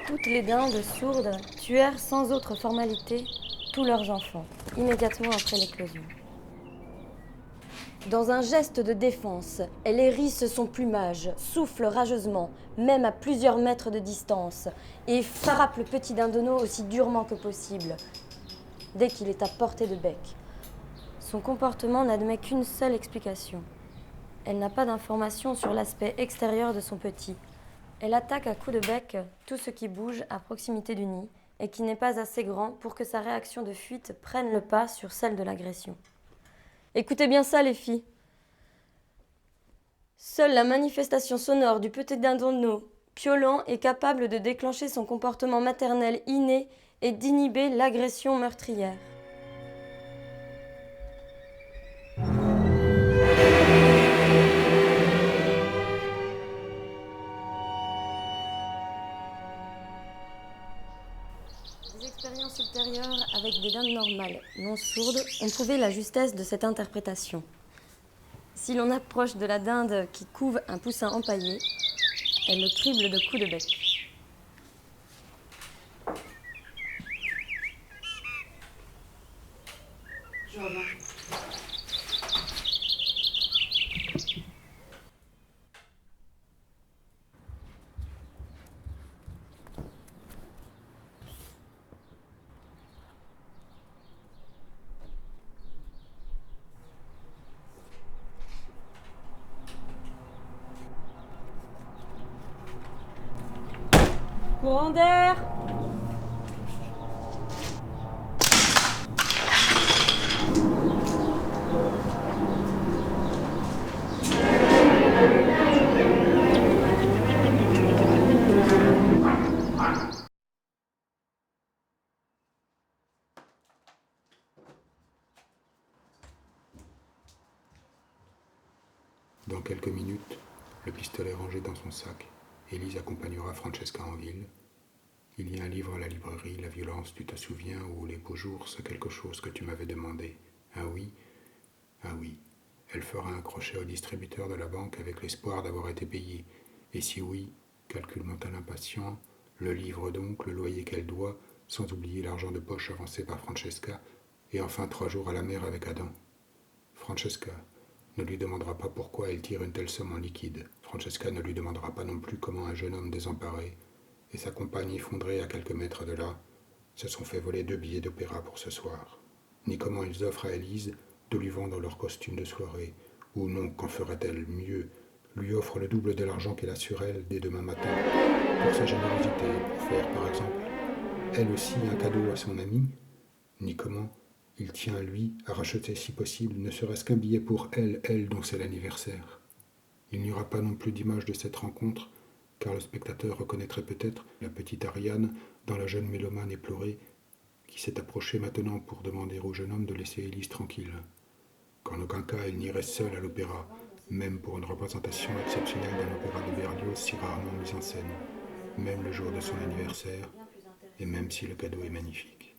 Toutes les dindes sourdes tuèrent sans autre formalité tous leurs enfants, immédiatement après l'éclosion. Dans un geste de défense, elle hérisse son plumage, souffle rageusement, même à plusieurs mètres de distance, et frappe le petit dindonneau aussi durement que possible, dès qu'il est à portée de bec. Son comportement n'admet qu'une seule explication. Elle n'a pas d'informations sur l'aspect extérieur de son petit. Elle attaque à coups de bec tout ce qui bouge à proximité du nid et qui n'est pas assez grand pour que sa réaction de fuite prenne le pas sur celle de l'agression. Écoutez bien ça, les filles. Seule la manifestation sonore du petit dindonneau piaulant est capable de déclencher son comportement maternel inné et d'inhiber l'agression meurtrière. Des expériences ultérieures avec des dindes normales, non sourdes, ont prouvé la justesse de cette interprétation. Si l'on approche de la dinde qui couve un poussin empaillé, elle le crible de coups de bec. Je reviens. Courant d'air. Dans quelques minutes, le pistolet rangé dans son sac, Élise accompagnera Francesca en ville. Il y a un livre à la librairie, La violence, tu te souviens, ou Les beaux jours, c'est quelque chose que tu m'avais demandé. Ah oui? Ah oui. Elle fera un crochet au distributeur de la banque avec l'espoir d'avoir été payée. Et si oui, calcul mental impatient, le livre donc, le loyer qu'elle doit, sans oublier l'argent de poche avancé par Francesca, et enfin 3 jours à la mer avec Adam. Francesca ne lui demandera pas pourquoi elle tire une telle somme en liquide. Francesca ne lui demandera pas non plus comment un jeune homme désemparé et sa compagne effondrée à quelques mètres de là se sont fait voler 2 billets d'opéra pour ce soir, ni comment ils offrent à Élise de lui vendre leur costume de soirée, ou non, qu'en ferait-elle mieux, lui offre le double de l'argent qu'elle a sur elle dès demain matin, pour sa générosité, pour faire, par exemple, elle aussi un cadeau à son ami, ni comment il tient, lui, à racheter si possible, ne serait-ce qu'un billet pour elle dont c'est l'anniversaire. Il n'y aura pas non plus d'image de cette rencontre, car le spectateur reconnaîtrait peut-être la petite Ariane dans la jeune mélomane éplorée qui s'est approché maintenant pour demander au jeune homme de laisser Élise tranquille. Qu'en aucun cas il n'irait seul à l'opéra, même pour une représentation exceptionnelle d'un opéra de Berlioz si rarement mis en scène, même le jour de son anniversaire, et même si le cadeau est magnifique.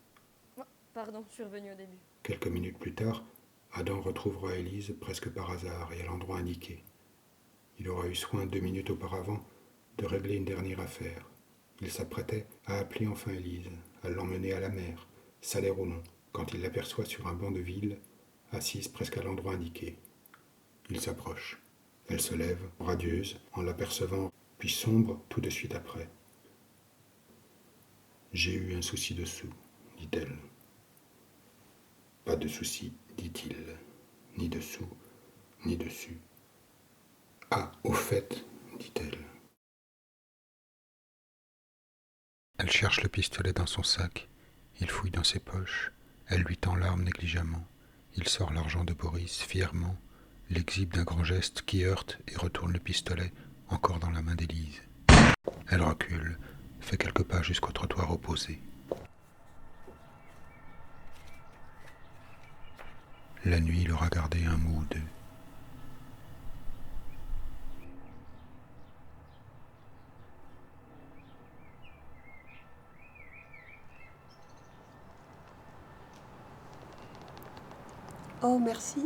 Pardon, je suis revenue au début. Quelques minutes plus tard, Adam retrouvera Élise presque par hasard et à l'endroit indiqué. Il aura eu soin 2 minutes auparavant de régler une dernière affaire. Il s'apprêtait à appeler enfin Élise, à l'emmener à la mer, salaire ou non, quand il l'aperçoit sur un banc de ville, assise presque à l'endroit indiqué. Il s'approche. Elle se lève, radieuse, en l'apercevant, puis sombre tout de suite après. « J'ai eu un souci dessous, dit-elle. »« Pas de souci, dit-il, ni dessous, ni dessus. »« Ah, au fait, dit-elle. » Elle cherche le pistolet dans son sac. Il fouille dans ses poches. Elle lui tend l'arme négligemment. Il sort l'argent de Boris fièrement, l'exhibe d'un grand geste qui heurte et retourne le pistolet encore dans la main d'Élise. Elle recule, fait quelques pas jusqu'au trottoir opposé. La nuit l'aura gardé un mot ou deux. Oh, merci.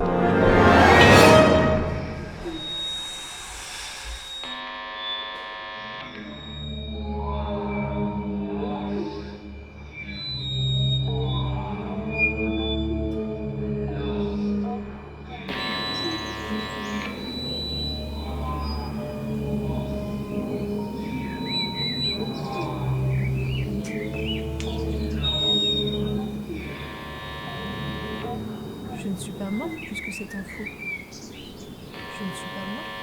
Je ne suis pas morte puisque c'est un faux. Je ne suis pas morte